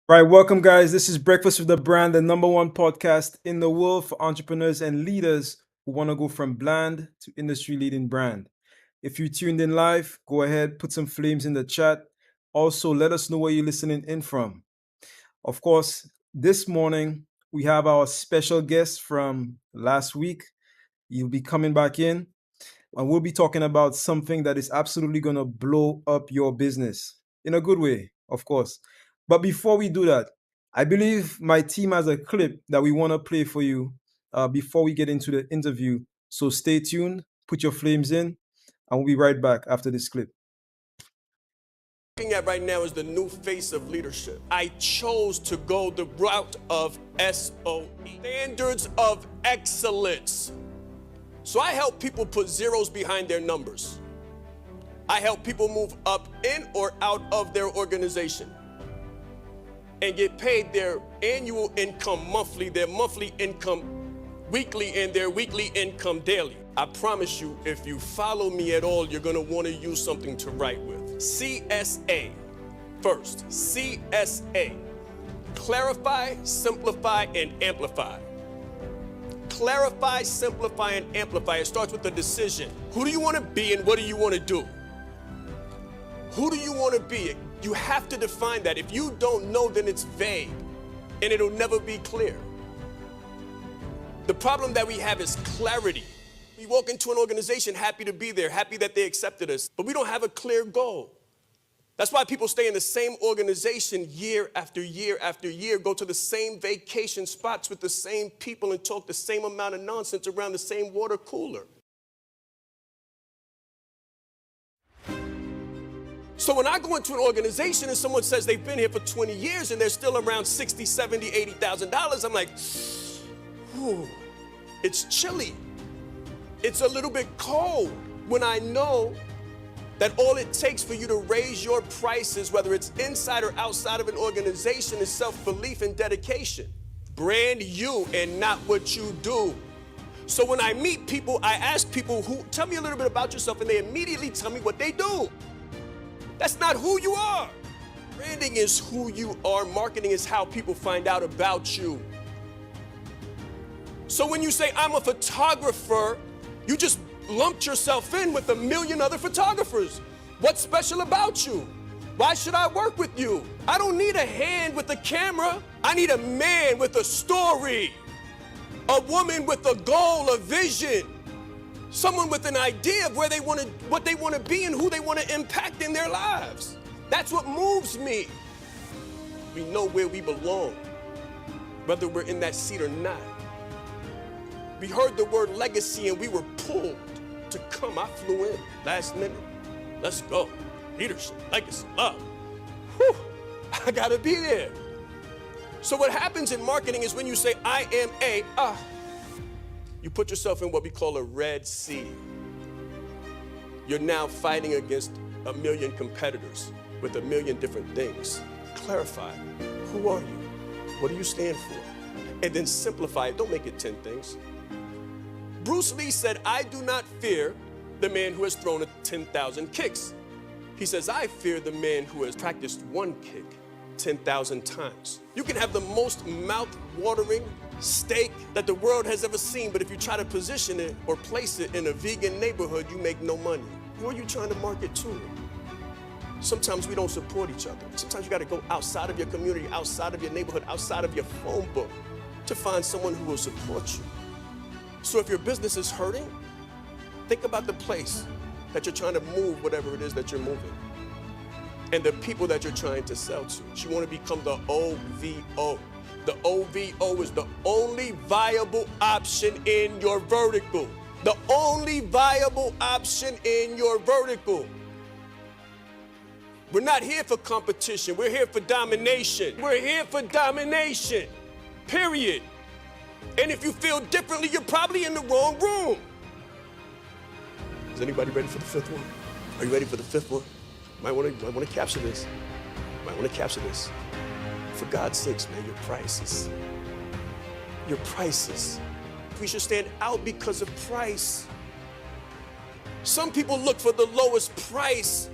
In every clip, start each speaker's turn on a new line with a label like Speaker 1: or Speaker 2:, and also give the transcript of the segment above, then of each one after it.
Speaker 1: Right, welcome, guys. This is Breakfast with the Brand, the number one podcast in the world for entrepreneurs and leaders who want to go from bland to industry leading brand. If you tuned in live, go ahead, put some flames in the chat. Also, let us know where you're listening in from. Of course, this morning we have our special guest from last week. You'll be coming back in, and we'll be talking about something that is absolutely going to blow up your business in a good way, of course. But before we do that, I believe my team has a clip that we want to play for you before we get into the interview. So stay tuned, put your flames in, and we'll be right back after this clip.
Speaker 2: Looking at right now is the new face of leadership. I chose to go the route of SOE, standards of excellence. So I help people put zeros behind their numbers. I help people move up in or out of their organization and get paid their annual income monthly, their monthly income weekly, and their weekly income daily. I promise you, if you follow me at all, you're gonna wanna use something to write with. CSA first, CSA. Clarify, simplify, and amplify. Clarify, simplify, and amplify. It starts with a decision. Who do you wanna be and what do you wanna do? Who do you wanna be? You have to define that. If you don't know, then it's vague and it'll never be clear. The problem that we have is clarity. We walk into an organization happy to be there, happy that they accepted us, but we don't have a clear goal. That's why people stay in the same organization year after year after year, go to the same vacation spots with the same people and talk the same amount of nonsense around the same water cooler. So when I go into an organization and someone says they've been here for 20 years and they're still around $60,000, $70,000, $80,000, I'm like, whew, it's chilly. It's a little bit cold when I know that all it takes for you to raise your prices, whether it's inside or outside of an organization, is self-belief and dedication. Brand you and not what you do. So when I meet people, I ask people, tell me a little bit about yourself, and they immediately tell me what they do. That's not who you are. Branding is who you are. Marketing is how people find out about you. So when you say, I'm a photographer, you just lumped yourself in with a million other photographers. What's special about you? Why should I work with you? I don't need a hand with a camera. I need a man with a story, a woman with a goal, a vision, someone with an idea of what they want to be and who they want to impact in their lives. That's what moves me. We know where we belong, whether we're in that seat or not. We heard the word legacy and we were pulled to come. I flew in last minute. Let's go. Leadership, legacy, love. Whew, I gotta be there. So what happens in marketing is when you say, I am you put yourself in what we call a red sea. You're now fighting against a million competitors with a million different things. Clarify, who are you? What do you stand for? And then simplify it, don't make it 10 things. Bruce Lee said, I do not fear the man who has thrown 10,000 kicks. He says, I fear the man who has practiced one kick 10,000 times. You can have the most mouth-watering steak that the world has ever seen, but if you try to position it or place it in a vegan neighborhood, you make no money. Who are you trying to market to? Sometimes we don't support each other. Sometimes you got to go outside of your community, outside of your neighborhood, outside of your phone book to find someone who will support you. So if your business is hurting, think about the place that you're trying to move, whatever it is that you're moving, and the people that you're trying to sell to. You want to become the OVO. The OVO is the only viable option in your vertical. The only viable option in your vertical. We're not here for competition. We're here for domination. We're here for domination, period. And if you feel differently, you're probably in the wrong room. Is anybody ready for the fifth one? Are you ready for the fifth one? Might want to capture this. Might want to capture this. For God's sakes, man, your prices. Your prices. We should stand out because of price. Some people look for the lowest price.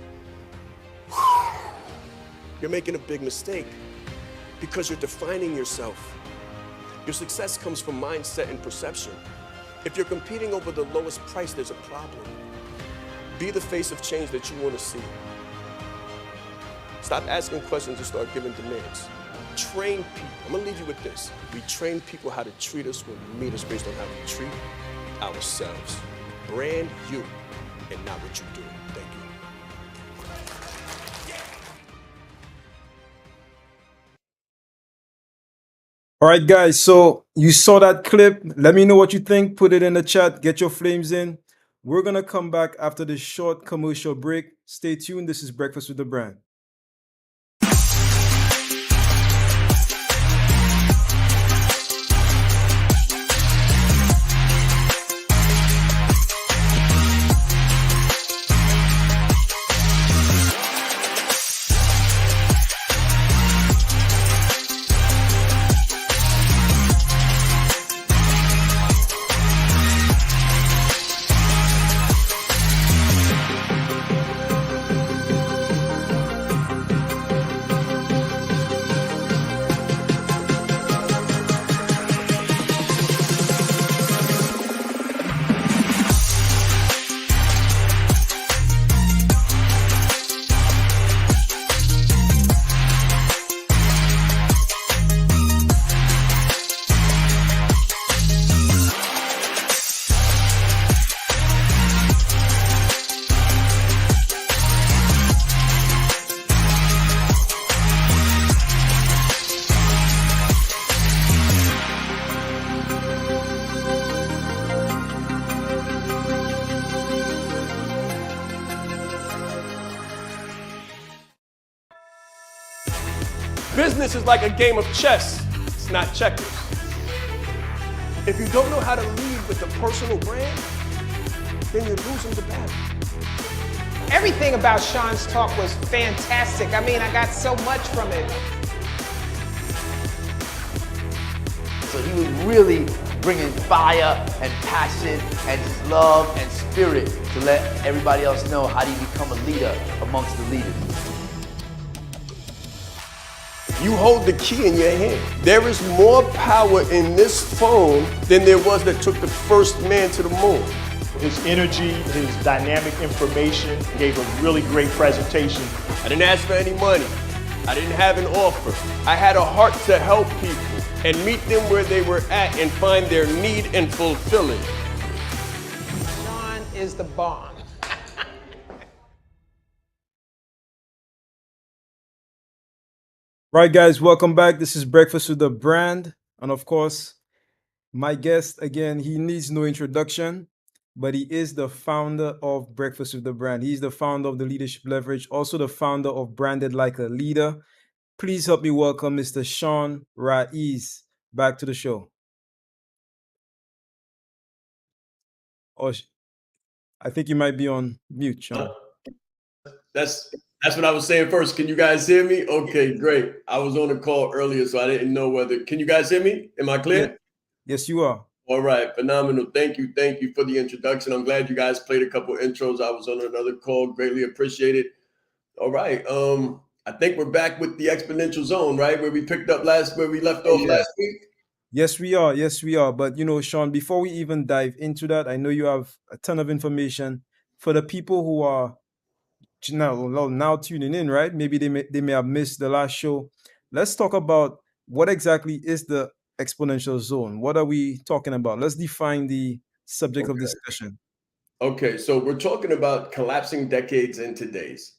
Speaker 2: You're making a big mistake. because you're defining yourself. Your success comes from mindset and perception. If you're competing over the lowest price, there's a problem. Be the face of change that you want to see. Stop asking questions and start giving demands. Train people. I'm gonna leave you with this. We train people how to treat us when we meet us based on how we treat ourselves. Brand you and not what you do. Thank you.
Speaker 1: All right, guys. So you saw that clip. Let me know what you think. Put it in the chat. Get your flames in. We're going to come back after this short commercial break. Stay tuned. This is Breakfast with the Brand.
Speaker 2: Business is like a game of chess. It's not checkers. If you don't know how to lead with a personal brand, then you're losing the battle.
Speaker 3: Everything about Sean's talk was fantastic. I mean, I got so much from it.
Speaker 4: So he was really bringing fire and passion and just love and spirit to let everybody else know how do you become a leader amongst the leaders.
Speaker 2: You hold the key in your hand. There is more power in this phone than there was that took the first man to the moon.
Speaker 5: His energy, his dynamic information, gave a really great presentation.
Speaker 2: I didn't ask for any money. I didn't have an offer. I had a heart to help people and meet them where they were at and find their need and fulfill it.
Speaker 3: Sean is the bomb.
Speaker 1: Right, guys, welcome back. This is Breakfast with the Brand. And of course, my guest, again, he needs no introduction, but he is the founder of Breakfast with the Brand. He's the founder of the Leadership Leverage, also the founder of Branded Like a Leader. Please help me welcome Mr. Sean Raiz back to the show. Oh, I think you might be on mute, Sean.
Speaker 2: That's what I was saying first. Can you guys hear me? Okay, great. I was on a call earlier, so I didn't know whether. Can you guys hear me? Am I clear?
Speaker 1: Yeah. Yes, you are.
Speaker 2: All right, phenomenal. Thank you for the introduction. I'm glad you guys played a couple intros. I was on another call. Greatly appreciate it. All right. I think we're back with the exponential zone, right? Where we left off last week.
Speaker 1: Yes, we are. Yes, we are. But Sean, before we even dive into that, I know you have a ton of information for the people who are now tuning in, right? Maybe they may have missed the last show. Let's talk about what exactly is the exponential zone. What are we talking about? Let's define the subject of discussion.
Speaker 2: Okay, so we're talking about collapsing decades into days.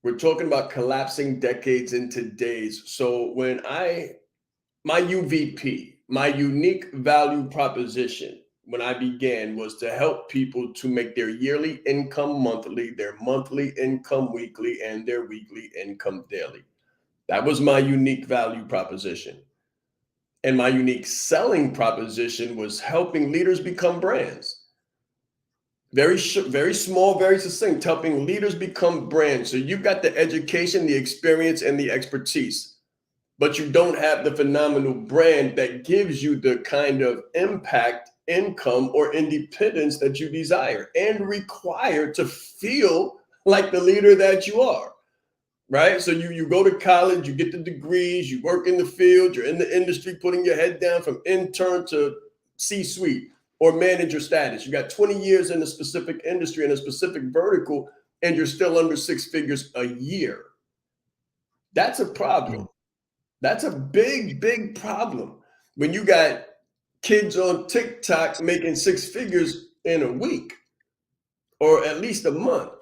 Speaker 2: We're talking about collapsing decades into days. So when my UVP, my unique value proposition, when I began was to help people to make their yearly income monthly, their monthly income weekly, and their weekly income daily. That was my unique value proposition. And my unique selling proposition was helping leaders become brands. Very small, very succinct, helping leaders become brands. So you've got the education, the experience, and the expertise, but you don't have the phenomenal brand that gives you the kind of impact, income, or independence that you desire and require to feel like the leader that you are. right? So you go to college, you get the degrees, you work in the field, you're in the industry, putting your head down from intern to C-suite or manager status. You got 20 years in a specific industry, in a specific vertical, and you're still under six figures a year. That's a problem. That's a big, big problem. When you got kids on TikTok making six figures in a week or at least a month,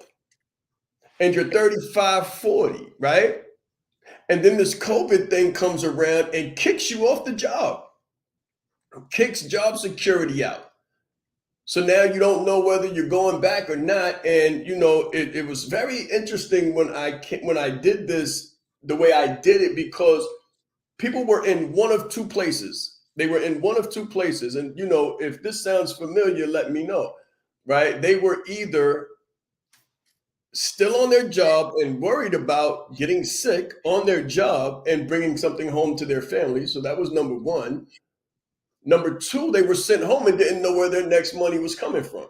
Speaker 2: and you're 35, 40, right? And then this COVID thing comes around and kicks you off the job, kicks job security out. So now you don't know whether you're going back or not. And you know, it was very interesting when I did this the way I did it, because people were in one of two places. They were in one of two places. And you know, if this sounds familiar, let me know, right? They were either still on their job and worried about getting sick on their job and bringing something home to their family. So that was number one. Number two, they were sent home and didn't know where their next money was coming from.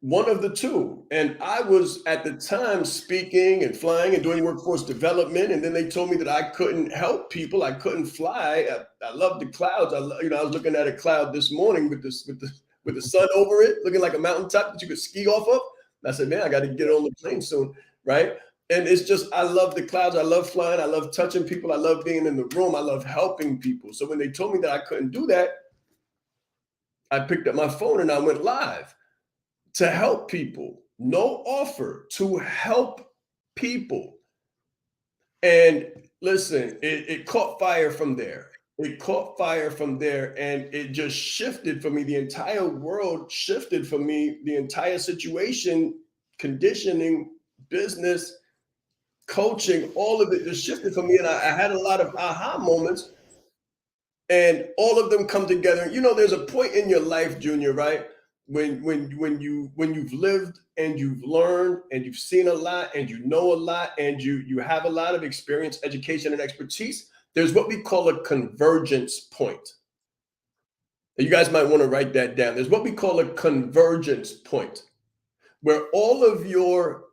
Speaker 2: One of the two. And I was at the time speaking and flying and doing workforce development. And then they told me that I couldn't help people. I couldn't fly. I love the clouds. I was looking at a cloud this morning with the sun over it, looking like a mountaintop that you could ski off of. And I said, man, I got to get on the plane soon, right? And it's just, I love the clouds. I love flying. I love touching people. I love being in the room. I love helping people. So when they told me that I couldn't do that, I picked up my phone and I went live to help people. No offer, to help people. And listen, it caught fire from there. It caught fire from there, and it just shifted for me. The entire world shifted for me. The entire situation, conditioning, business, coaching, all of it just shifted for me. And I had a lot of aha moments, and all of them come together. You know, there's a point in your life, Junior, right? When you've lived and you've learned and you've seen a lot and you know a lot and you have a lot of experience, education, and expertise, there's what we call a convergence point. You guys might want to write that down. There's what we call a convergence point, where all of your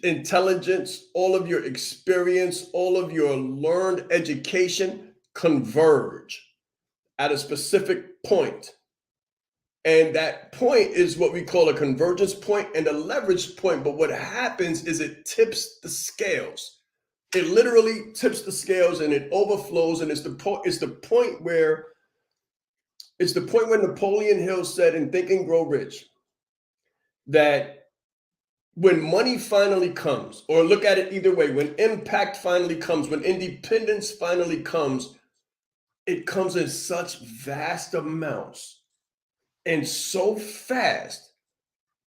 Speaker 2: intelligence, all of your experience, all of your learned education converge at a specific point. And that point is what we call a convergence point and a leverage point. But what happens is it tips the scales. It literally tips the scales and it overflows. And it's the point where Napoleon Hill said in Think and Grow Rich that when money finally comes, or look at it either way, when impact finally comes, when independence finally comes, it comes in such vast amounts and so fast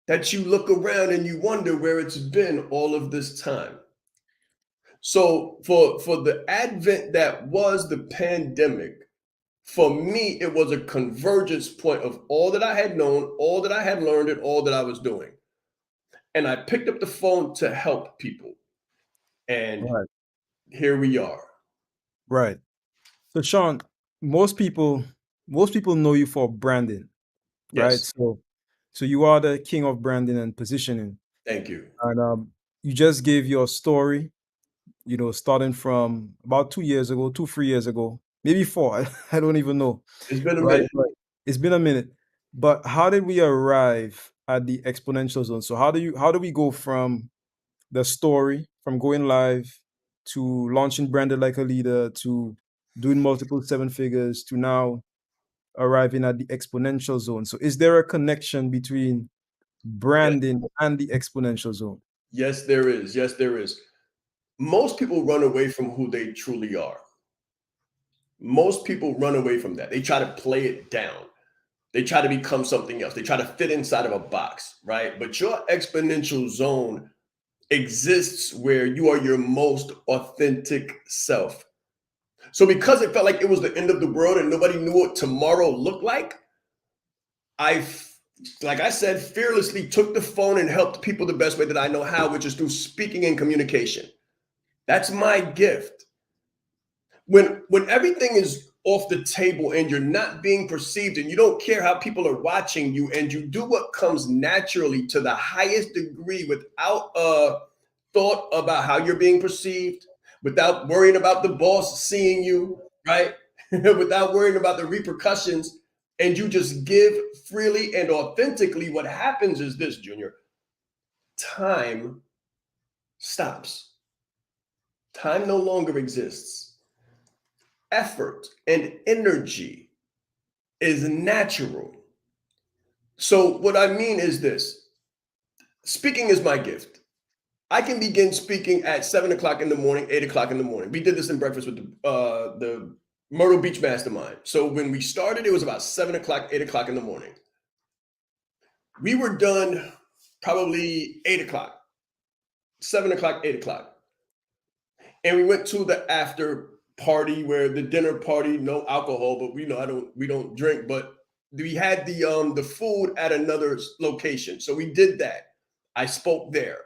Speaker 2: that you look around and you wonder where it's been all of this time. So for the advent that was the pandemic, for me, it was a convergence point of all that I had known, all that I had learned, and all that I was doing. And I picked up the phone to help people. And here we are.
Speaker 1: Right. So Sean, most people know you for branding, right?
Speaker 2: Yes.
Speaker 1: So you are the king of branding and positioning.
Speaker 2: Thank you.
Speaker 1: And you just gave your story, you know, starting from about 3 years ago, maybe 4. I don't even know.
Speaker 2: It's been a minute.
Speaker 1: But it's been a minute. But how did we arrive at the exponential zone? So how do we go from the story, from going live to launching Branded Like a Leader, to doing multiple 7 figures, to now arriving at the exponential zone? So is there a connection between branding and the exponential zone?
Speaker 2: Yes, there is. Yes, there is. Most people run away from who they truly are. Most people run away from that. They try to play it down. They try to become something else. They try to fit inside of a box, right? But your exponential zone exists where you are your most authentic self. So because it felt like it was the end of the world and nobody knew what tomorrow looked like I said, fearlessly took the phone and helped people the best way that I know how, which is through speaking and communication. That's my gift. When everything is off the table and you're not being perceived and you don't care how people are watching you and you do what comes naturally to the highest degree without thought about how you're being perceived, without worrying about the boss seeing you, right? Without worrying about the repercussions, and you just give freely and authentically, what happens is this, Junior: time stops. Time no longer exists. Effort and energy is natural. So what I mean is this: speaking is my gift. I can begin speaking at 7 o'clock in the morning, 8 o'clock in the morning. We did this in Breakfast with the Myrtle Beach Mastermind. So when we started, it was about 7 o'clock, 8 o'clock in the morning. We were done probably 8 o'clock, 7 o'clock, 8 o'clock. And we went to the after party, where the dinner party, no alcohol, but we don't drink, but we had the food at another location. So we did that. I spoke there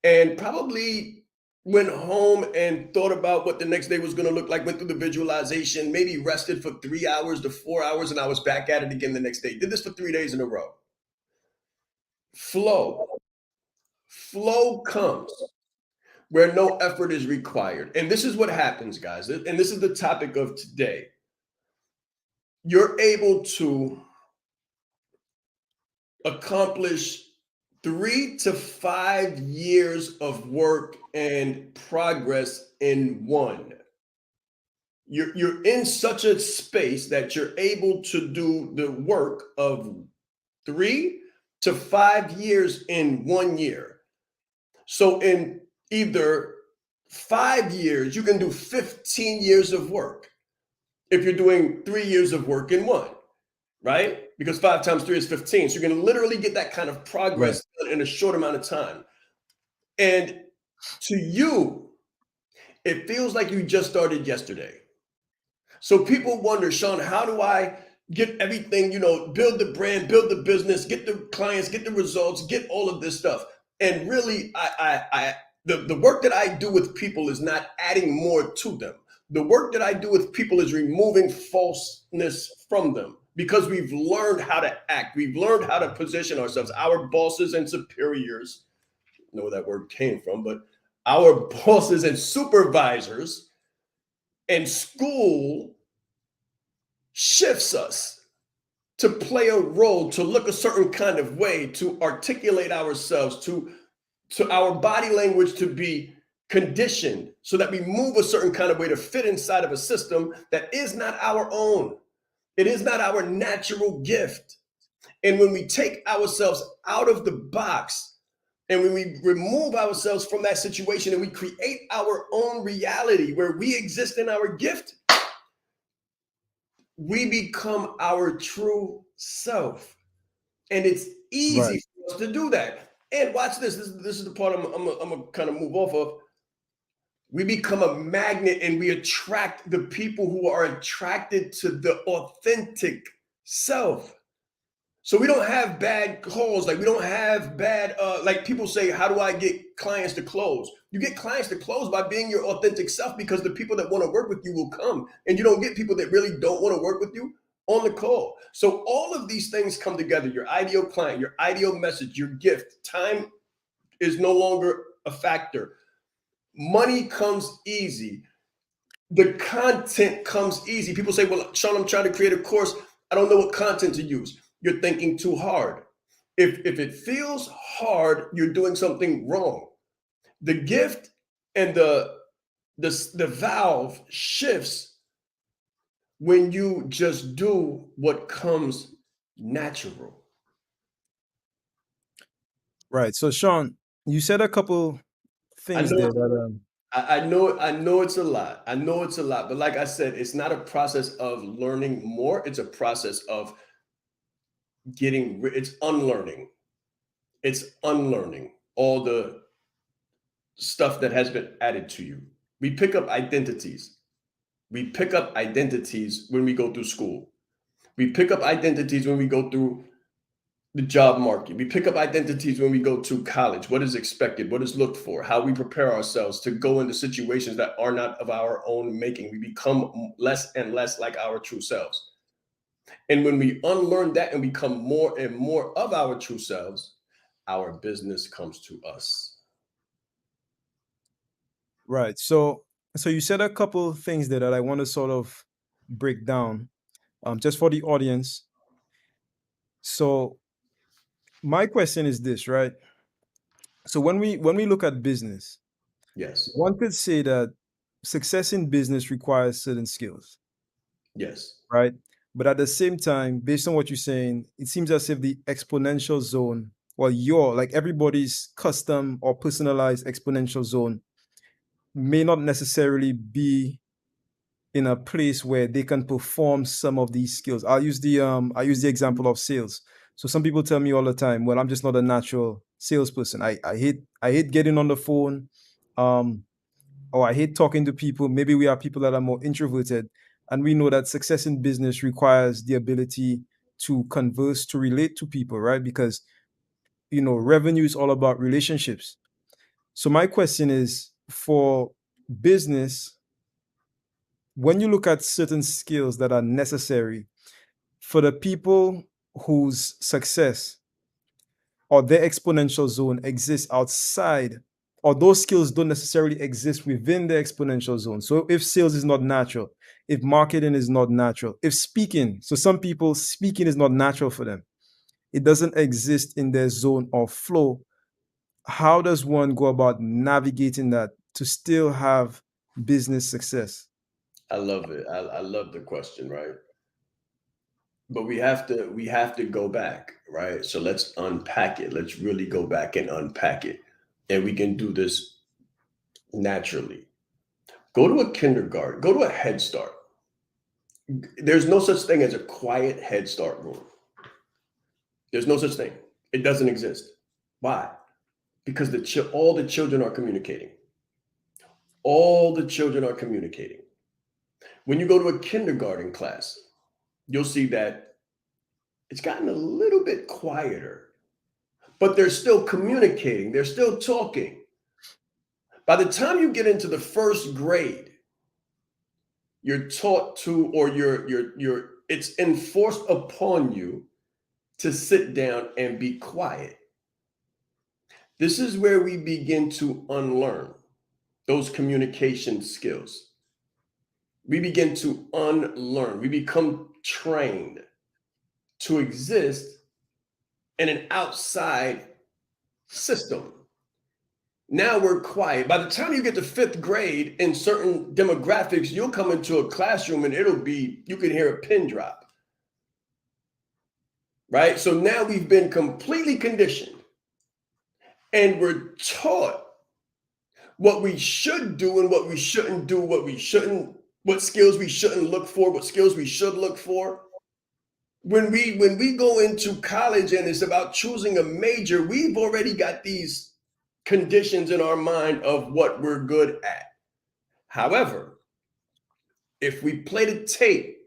Speaker 2: and probably went home and thought about what the next day was going to look like, went through the visualization, maybe rested for 3 hours to 4 hours, and I was back at it again the next day. Did this for 3 days in a row. Flow comes where no effort is required. And this is what happens, guys. And this is the topic of today. You're able to accomplish 3 to 5 years of work and progress in one. You're in such a space that you're able to do the work of 3 to 5 years in 1 year. So in either 5 years, you can do 15 years of work if you're doing 3 years of work in one, right? Because 5 times 3 is 15. So you're going to literally get that kind of progress in a short amount of time. And to you, it feels like you just started yesterday. So people wonder, Sean, how do I get everything, build the brand, build the business, get the clients, get the results, get all of this stuff? And really, the work that I do with people is not adding more to them. The work that I do with people is removing falseness from them, because we've learned how to act. We've learned how to position ourselves. Our bosses and superiors, I don't know where that word came from, but our bosses and supervisors and school shifts us to play a role, to look a certain kind of way, to articulate ourselves, to our body language to be conditioned so that we move a certain kind of way to fit inside of a system that is not our own. It is not our natural gift. And when we take ourselves out of the box and when we remove ourselves from that situation and we create our own reality where we exist in our gift, we become our true self. And it's easy for us to do that. And watch this. This is the part I'm gonna kind of move off of. We become a magnet and we attract the people who are attracted to the authentic self. So we don't have bad calls. Like we don't have bad, like people say, how do I get clients to close? You get clients to close by being your authentic self, because the people that want to work with you will come, and you don't get people that really don't want to work with you on the call. So all of these things come together: your ideal client, your ideal message, your gift. Time is no longer a factor. Money comes easy. The content comes easy. People say, well, Sean, I'm trying to create a course. I don't know what content to use. You're thinking too hard. If it feels hard, you're doing something wrong. The gift and the valve shifts when you just do what comes natural.
Speaker 1: Right. So, Sean, you said a couple things there that
Speaker 2: I know it's a lot. I know it's a lot, but like I said, it's not a process of learning more. It's a process of it's unlearning. It's unlearning all the stuff that has been added to you. We pick up identities. We pick up identities when we go through school. We pick up identities when we go through the job market. We pick up identities when we go to college. What is expected? What is looked for? How we prepare ourselves to go into situations that are not of our own making. We become less and less like our true selves. And when we unlearn that and become more and more of our true selves, our business comes to us.
Speaker 1: Right. So you said a couple things there that I want to sort of break down, just for the audience. So my question is this, right? So when we look at business,
Speaker 6: Yes.
Speaker 1: one could say that success in business requires certain skills,
Speaker 6: Yes.
Speaker 1: right? But at the same time, based on what you're saying, it seems as if the exponential zone, well, your like everybody's custom or personalized exponential zone may not necessarily be in a place where they can perform some of these skills. I use the example of sales. So some people tell me all the time, well, I'm just not a natural salesperson. I hate getting on the phone. Um, or I hate talking to people. Maybe we are people that are more introverted. And we know that success in business requires the ability to converse, to relate to people, right? Because, revenue is all about relationships. So my question is for business, when you look at certain skills that are necessary for the people whose success or their exponential zone exists outside, or those skills don't necessarily exist within the exponential zone. So if sales is not natural, if marketing is not natural, if speaking, so some people speaking is not natural for them, it doesn't exist in their zone of flow. How does one go about navigating that to still have business success?
Speaker 6: I love it. I love the question, right? But we have to go back, right? So let's unpack it. Let's really go back and unpack it. And we can do this naturally. Go to a kindergarten, go to a Head Start. There's no such thing as a quiet Head Start room. There's no such thing. It doesn't exist. Why? Because all the children are communicating. All the children are communicating. When you go to a kindergarten class, you'll see that it's gotten a little bit quieter, but they're still communicating. They're still talking. By the time you get into the first grade, you're taught to, or it's enforced upon you to sit down and be quiet. This is where we begin to unlearn those communication skills. We begin to unlearn. We become trained to exist in an outside system. Now we're quiet. By the time you get to fifth grade in certain demographics, you'll come into a classroom and you can hear a pin drop. Right? So now we've been completely conditioned and we're taught what we should do and what we shouldn't do, what skills we shouldn't look for, what skills we should look for. When we go into college and it's about choosing a major, we've already got these conditions in our mind of what we're good at. However, if we play the tape,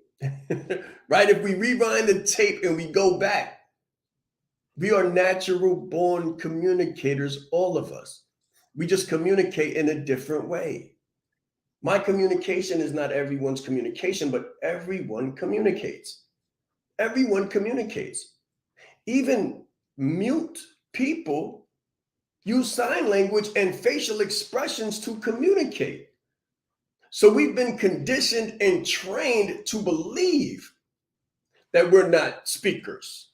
Speaker 6: right? If we rewind the tape and we go back, we are natural born communicators, all of us. We just communicate in a different way. My communication is not everyone's communication, but everyone communicates. Everyone communicates. Even mute people use sign language and facial expressions to communicate. So we've been conditioned and trained to believe that we're not speakers,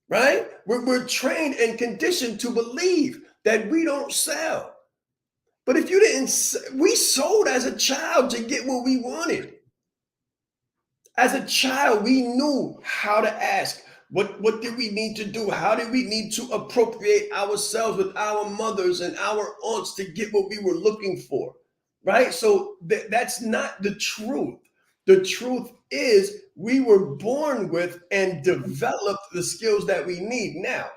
Speaker 6: right? We're trained and conditioned to believe that we don't sell. But if you didn't, we sold as a child to get what we wanted. As a child, we knew how to ask. What did we need to do? How did we need to appropriate ourselves with our mothers and our aunts to get what we were looking for, right? So that's not the truth. The truth is we were born with and developed the skills that we need. Now,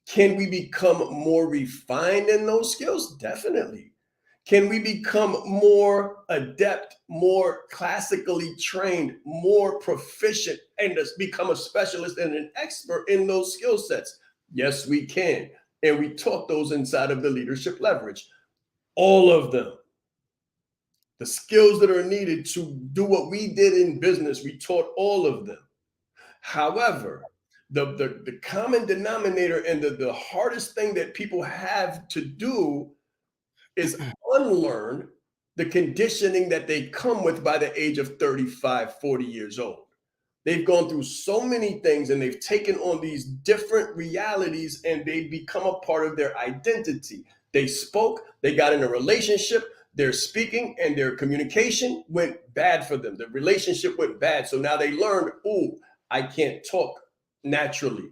Speaker 6: can we become more refined in those skills? Definitely. Can we become more adept, more classically trained, more proficient, and just become a specialist and an expert in those skill sets? Yes, we can. And we taught those inside of the leadership leverage. All of them. The skills that are needed to do what we did in business, we taught all of them. However, the common denominator and the hardest thing that people have to do is unlearn the conditioning that they come with by the age of 35, 40 years old. They've gone through so many things and they've taken on these different realities and they become a part of their identity. They spoke, they got in a relationship, they're speaking, and their communication went bad for them. The relationship went bad. So now they learned, oh, I can't talk naturally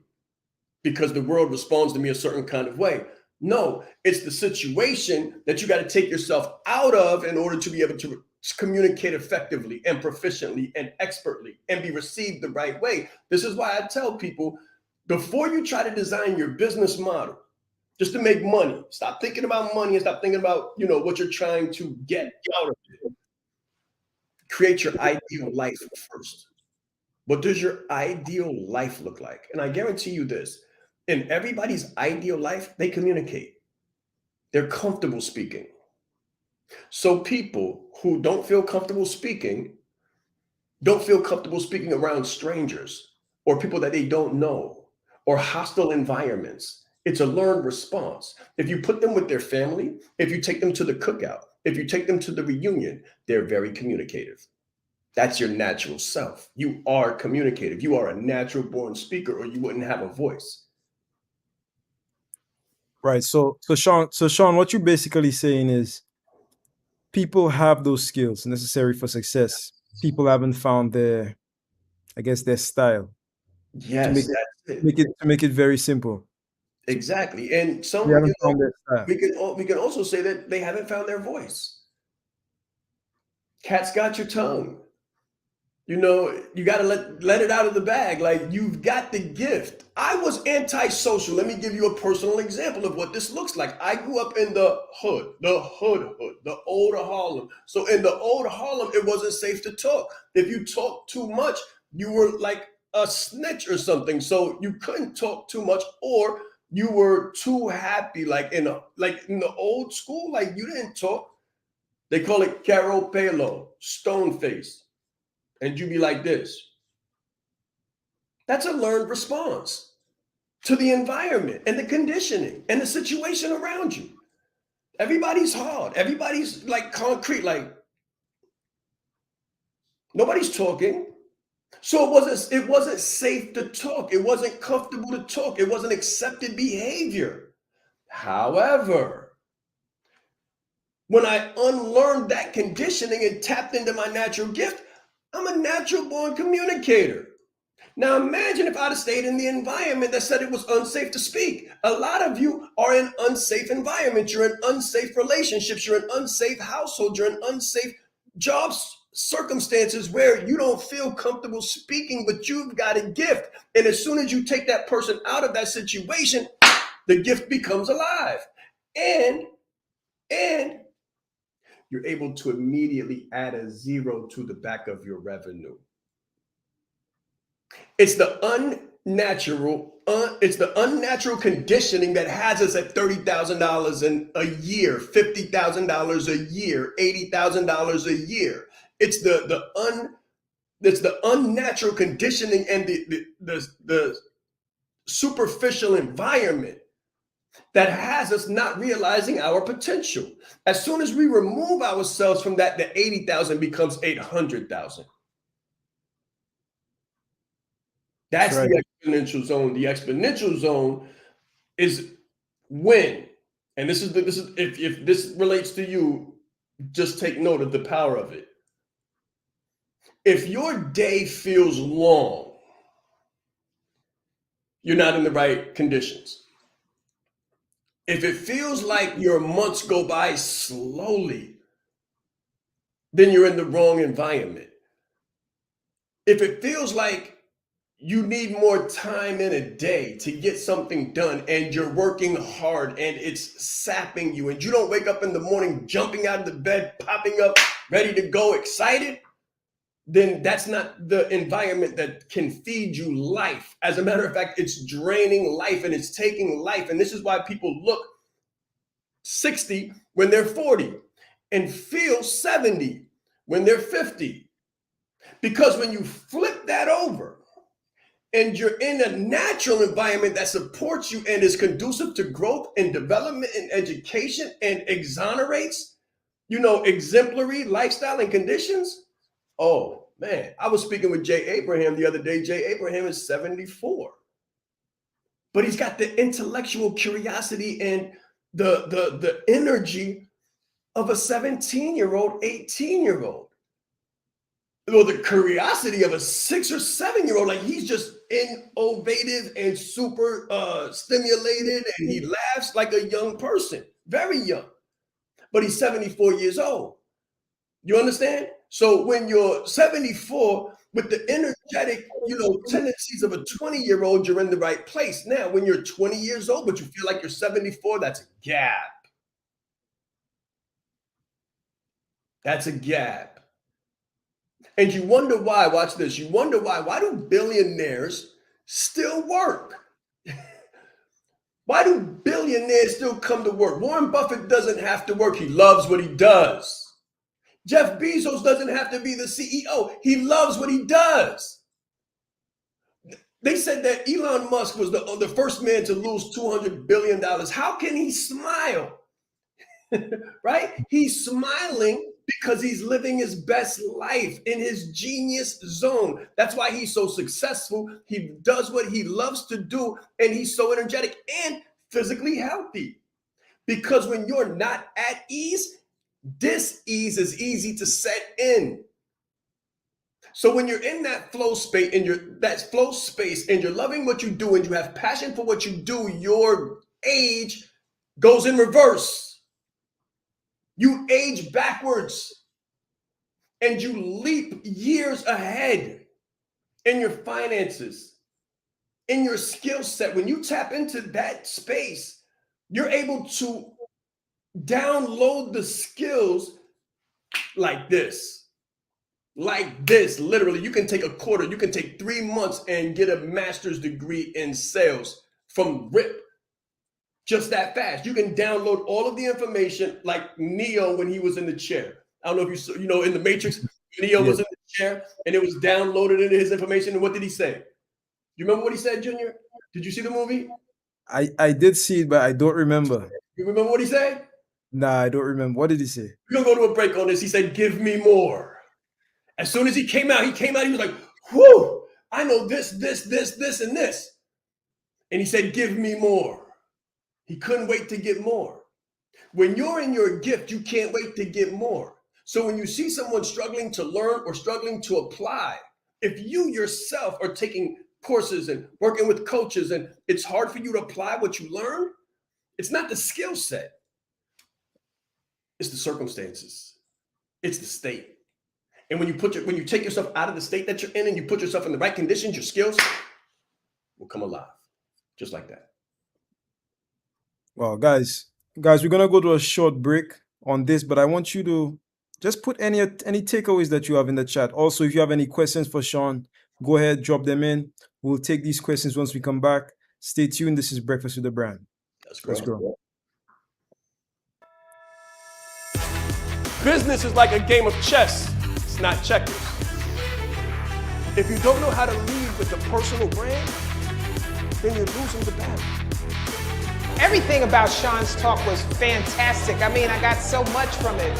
Speaker 6: because the world responds to me a certain kind of way. No, it's the situation that you got to take yourself out of in order to be able to communicate effectively and proficiently and expertly and be received the right way. This is why I tell people, before you try to design your business model just to make money, stop thinking about money and stop thinking about, what you're trying to get out of it. Create your ideal life first. What does your ideal life look like? And I guarantee you this, in everybody's ideal life, they communicate. They're comfortable speaking. So people who don't feel comfortable speaking around strangers or people that they don't know or hostile environments. It's a learned response. If you put them with their family, if you take them to the cookout, if you take them to the reunion, they're very communicative. That's your natural self. You are communicative. You are a natural born speaker or you wouldn't have a voice.
Speaker 1: Right. So Sean, what you're basically saying is people have those skills necessary for success. People haven't found their style.
Speaker 6: Yes,
Speaker 1: to make it very simple.
Speaker 6: Exactly. And some
Speaker 1: They haven't found their style.
Speaker 6: we can also say that they haven't found their voice. Cat's got your tongue. You got to let it out of the bag. Like, you've got the gift. I was antisocial. Let me give you a personal example of what this looks like. I grew up in the hood, the old Harlem. So in the old Harlem, it wasn't safe to talk. If you talked too much, you were like a snitch or something. So you couldn't talk too much, or you were too happy. Like in the old school, like, you didn't talk. They call it caro pelo, stone face. And you be like this. That's a learned response to the environment and the conditioning and the situation around you. Everybody's hard. Everybody's like concrete, like nobody's talking. So it wasn't safe to talk. It wasn't comfortable to talk. It wasn't accepted behavior. However, when I unlearned that conditioning and tapped into my natural gift, I'm a natural born communicator. Now imagine if I'd have stayed in the environment that said it was unsafe to speak. A lot of you are in unsafe environments. You're in unsafe relationships. You're in unsafe households. You're in unsafe job circumstances where you don't feel comfortable speaking, but you've got a gift. And as soon as you take that person out of that situation, the gift becomes alive. And you're able to immediately add a zero to the back of your revenue. It's the unnatural conditioning that has us at $30,000 in a year, $50,000 a year, $80,000 a year. It's the unnatural conditioning and the superficial environment that has us not realizing our potential. As soon as we remove ourselves from that, the 80,000 becomes 800,000. That's right. The exponential zone. The exponential zone is when, and this is if this relates to you, just take note of the power of it. If your day feels long, you're not in the right conditions. If it feels like your months go by slowly, then you're in the wrong environment. If it feels like you need more time in a day to get something done and you're working hard and it's sapping you and you don't wake up in the morning jumping out of the bed, popping up, ready to go, excited, then that's not the environment that can feed you life. As a matter of fact, it's draining life and it's taking life. And this is why people look 60 when they're 40 and feel 70 when they're 50. Because when you flip that over and you're in a natural environment that supports you and is conducive to growth and development and education and exonerates exemplary lifestyle and conditions. Oh man, I was speaking with Jay Abraham the other day. Jay Abraham is 74, but he's got the intellectual curiosity and the energy of a 17-year-old, 18-year-old. Well, the curiosity of a 6 or 7-year-old, like he's just innovative and super stimulated, and he laughs like a young person, very young, but he's 74 years old. You understand? So when you're 74 with the energetic, tendencies of a 20-year-old, you're in the right place. Now, when you're 20 years old, but you feel like you're 74, that's a gap. That's a gap. And you wonder why, watch this, you wonder why do billionaires still work? Why do billionaires still come to work? Warren Buffett doesn't have to work. He loves what he does. Jeff Bezos doesn't have to be the CEO. He loves what he does. They said that Elon Musk was the first man to lose $200 billion. How can he smile? Right? He's smiling because he's living his best life in his genius zone. That's why he's so successful. He does what he loves to do, and he's so energetic and physically healthy. Because when you're not at ease, dis-ease is easy to set in. So when you're in that flow space and you're loving what you do and you have passion for what you do, your age goes in reverse. You age backwards and you leap years ahead in your finances, in your skill set. When you tap into that space, you're able to download the skills like this, literally. You can take a quarter, you can take 3 months and get a master's degree in sales from RIP. Just that fast. You can download all of the information like Neo when he was in the chair. I don't know if you saw, in the Matrix, Neo was in the chair and it was downloaded into his information. And what did he say? You remember what he said, Junior? Did you see the movie?
Speaker 1: I did see it, but I don't remember.
Speaker 6: You remember what he said?
Speaker 1: Nah, I don't remember. What did he say?
Speaker 6: We're going to go to a break on this. He said, give me more. As soon as he came out, he was like, whoo, I know this, and this. And he said, give me more. He couldn't wait to get more. When you're in your gift, you can't wait to get more. So when you see someone struggling to learn or struggling to apply, if you yourself are taking courses and working with coaches and it's hard for you to apply what you learn, it's not the skill set. It's the circumstances. It's the state. And when you take yourself out of the state that you're in and you put yourself in the right conditions, your skills will come alive. Just like that.
Speaker 1: Well, guys, we're gonna go to a short break on this, but I want you to just put any takeaways that you have in the chat. Also, if you have any questions for Sean, go ahead, drop them in. We'll take these questions once we come back. Stay tuned. This is Breakfast with the Brand. Let's go.
Speaker 2: Business is like a game of chess. It's not checkers. If you don't know how to lead with a personal brand, then you're losing the battle.
Speaker 3: Everything about Sean's talk was fantastic. I mean, I got so much from it.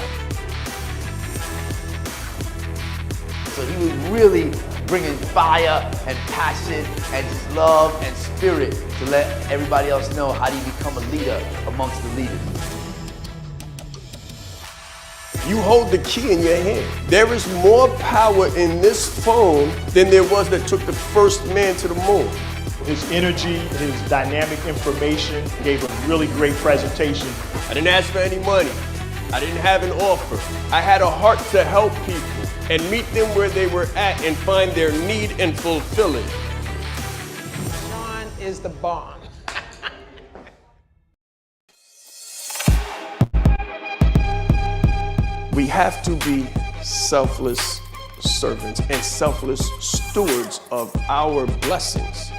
Speaker 4: So he was really bringing fire and passion and just love and spirit to let everybody else know how do you become a leader amongst the leaders.
Speaker 2: You hold the key in your hand. There is more power in this phone than there was that took the first man to the moon.
Speaker 5: His energy, his dynamic information gave a really great presentation.
Speaker 2: I didn't ask for any money. I didn't have an offer. I had a heart to help people and meet them where they were at and find their need and fulfill it.
Speaker 3: Sean is the bomb.
Speaker 2: We have to be selfless servants and selfless stewards of our blessings.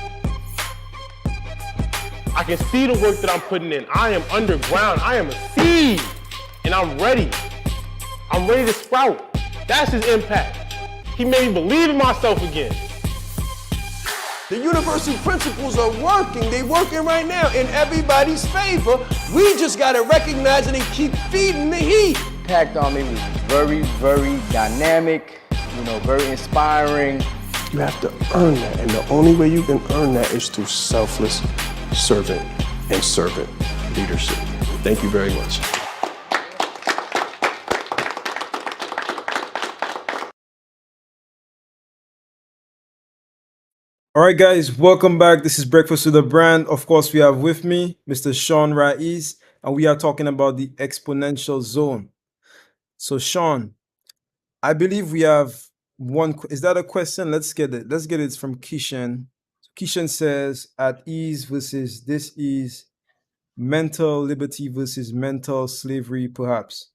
Speaker 7: I can see the work that I'm putting in. I am underground. I am a seed, and I'm ready. I'm ready to sprout. That's his impact. He made me believe in myself again.
Speaker 2: The universal principles are working. They're working right now in everybody's favor. We just got to recognize it and keep feeding the heat.
Speaker 8: impact on me was very, very dynamic, very inspiring.
Speaker 6: You have to earn that, and the only way you can earn that is through selfless servant leadership. Thank you very much.
Speaker 1: All right, guys, welcome back. This is Breakfast with the Brand. Of course, we have with me Mr. Sean Raiz, and we are talking about the exponential zone. So, Sean, I believe we have one. Is that a question? Let's get it. Let's get it from Kishan. Kishan says, at ease versus dis-ease, mental liberty versus mental slavery, perhaps.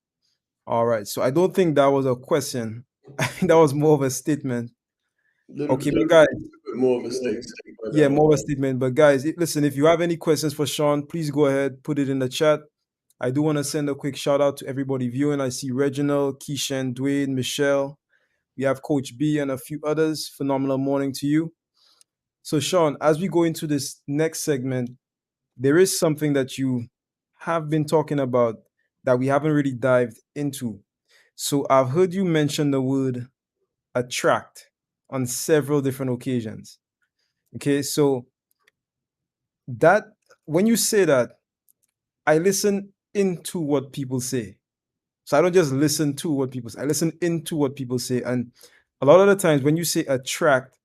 Speaker 1: All right. So I don't think that was a question. I think that was more of a statement. Okay, but guys,
Speaker 6: More of a statement.
Speaker 1: yeah, more of a statement. But guys, listen, if you have any questions for Sean, please go ahead, put it in the chat. I do want to send a quick shout out to everybody viewing. I see Reginald, Keishan, Dwayne, Michelle. We have Coach B and a few others. Phenomenal morning to you. So, Sean, as we go into this next segment, there is something that you have been talking about that we haven't really dived into. So, I've heard you mention the word attract on several different occasions. Okay, so that when you say that, I listen into what people say. So I don't just listen to what people say, I listen into what people say. And a lot of the times when you say attract,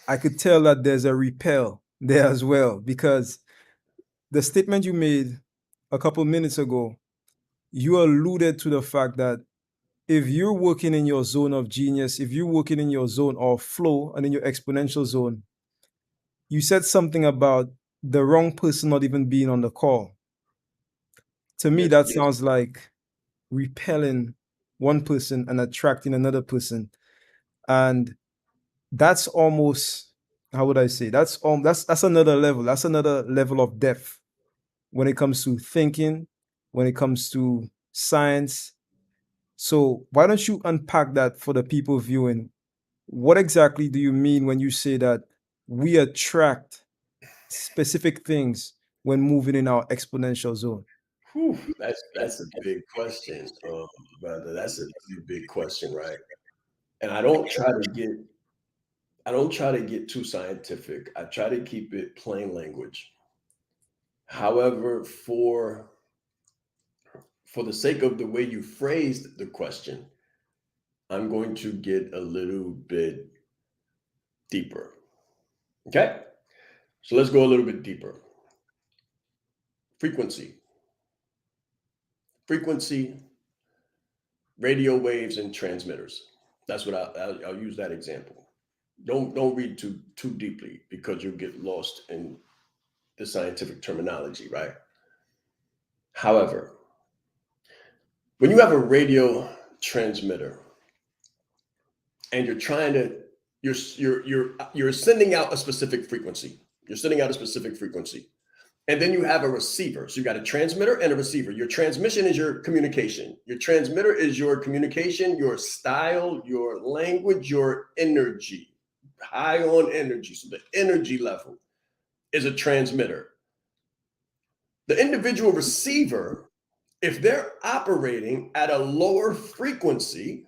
Speaker 1: I could tell that there's a repel there as well, because the statement you made a couple minutes ago, you alluded to the fact that if you're working in your zone of genius, if you're working in your zone of flow and in your exponential zone, you said something about the wrong person not even being on the call. To me, that sounds like repelling one person and attracting another person. And that's almost, how would I say, that's another level. That's another level of depth when it comes to thinking, when it comes to science. So why don't you unpack that for the people viewing? What exactly do you mean when you say that we attract specific things when moving in our exponential zone?
Speaker 6: Whew, that's a big question, brother. That's a big question, right? And I don't try to get too scientific. I try to keep it plain language. However, for the sake of the way you phrased the question, I'm going to get a little bit deeper. Okay? So let's go a little bit deeper. Frequency, radio waves, and transmitters. That's what I'll use that example. Don't read too deeply, because you'll get lost in the scientific terminology, right? However, when you have a radio transmitter and you're trying to, you're sending out a specific frequency. You're sending out a specific frequency. And then you have a receiver. So you got a transmitter and a receiver. Your transmission is your communication. Your transmitter is your communication, your style, your language, your energy, high on energy. So the energy level is a transmitter. The individual receiver, if they're operating at a lower frequency,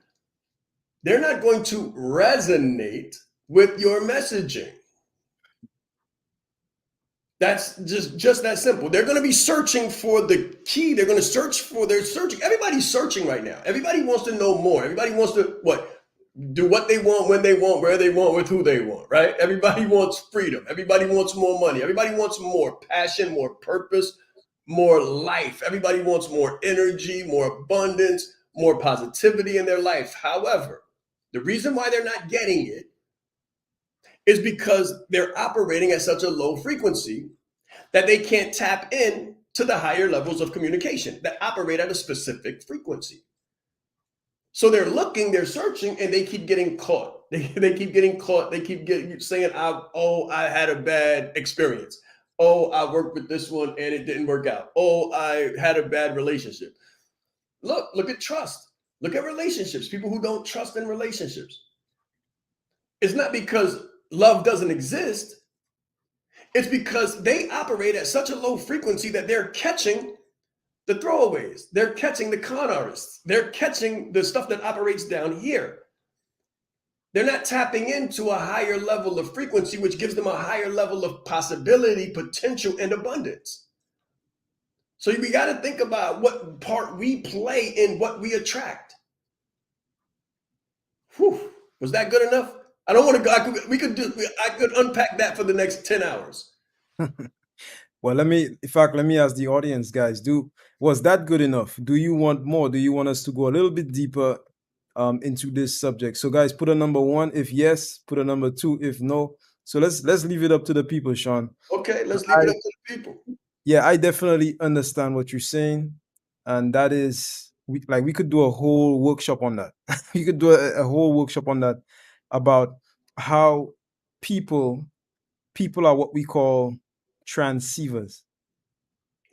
Speaker 6: they're not going to resonate with your messaging. That's just that simple. They're going to be searching for the key. They're searching. Everybody's searching right now. Everybody wants to know more. Everybody wants to do what they want, when they want, where they want, with who they want, right? Everybody wants freedom. Everybody wants more money. Everybody wants more passion, more purpose, more life. Everybody wants more energy, more abundance, more positivity in their life. However, the reason why they're not getting it is because they're operating at such a low frequency that they can't tap in to the higher levels of communication that operate at a specific frequency. So they're looking, they're searching, and they keep getting caught. They keep getting caught. They keep saying, I had a bad experience. Oh, I worked with this one and it didn't work out. Oh, I had a bad relationship. Look at trust. Look at relationships. People who don't trust in relationships. It's not because love doesn't exist. It's because they operate at such a low frequency that they're catching the throwaways. They're catching the con artists. They're catching the stuff that operates down here. They're not tapping into a higher level of frequency, which gives them a higher level of possibility, potential, and abundance. So we got to think about what part we play in what we attract. Whew. Was that good enough? I don't want to go. I could unpack that for the next 10 hours.
Speaker 1: Well, let me ask the audience, guys, was that good enough? Do you want more? Do you want us to go a little bit deeper into this subject? So guys, put a number 1 if yes, put a number 2 if no. So let's leave it up to the people, Sean.
Speaker 6: Okay, let's leave it up to the people.
Speaker 1: Yeah, I definitely understand what you're saying. And that is, we could do a whole workshop on that. We could do a whole workshop on that about how people are what we call transceivers.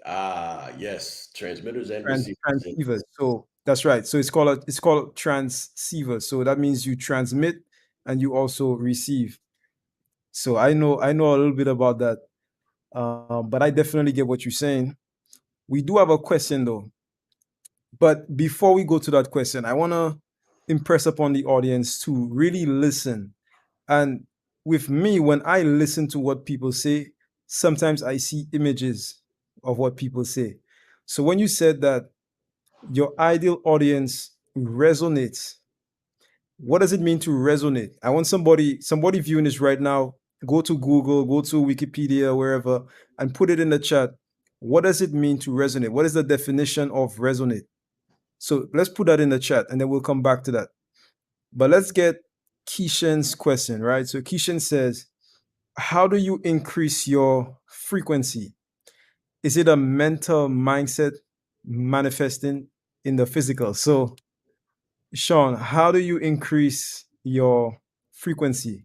Speaker 6: Yes, transmitters and
Speaker 1: Transceivers. So that's right. So it's called transceiver. So that means you transmit and you also receive. So I know a little bit about that. But I definitely get what you're saying. We do have a question though. But before we go to that question, I want to impress upon the audience to really listen. And with me, when I listen to what people say, sometimes I see images of what people say. So when you said that your ideal audience resonates, what does it mean to resonate? I want somebody viewing this right now, go to Google, go to Wikipedia, wherever, and put it in the chat. What does it mean to resonate? What is the definition of resonate? So let's put that in the chat and then we'll come back to that. But let's get Keishan's question, right? So Keishan says, how do you increase your frequency? Is it a mental mindset manifesting in the physical? So Sean, how do you increase your frequency?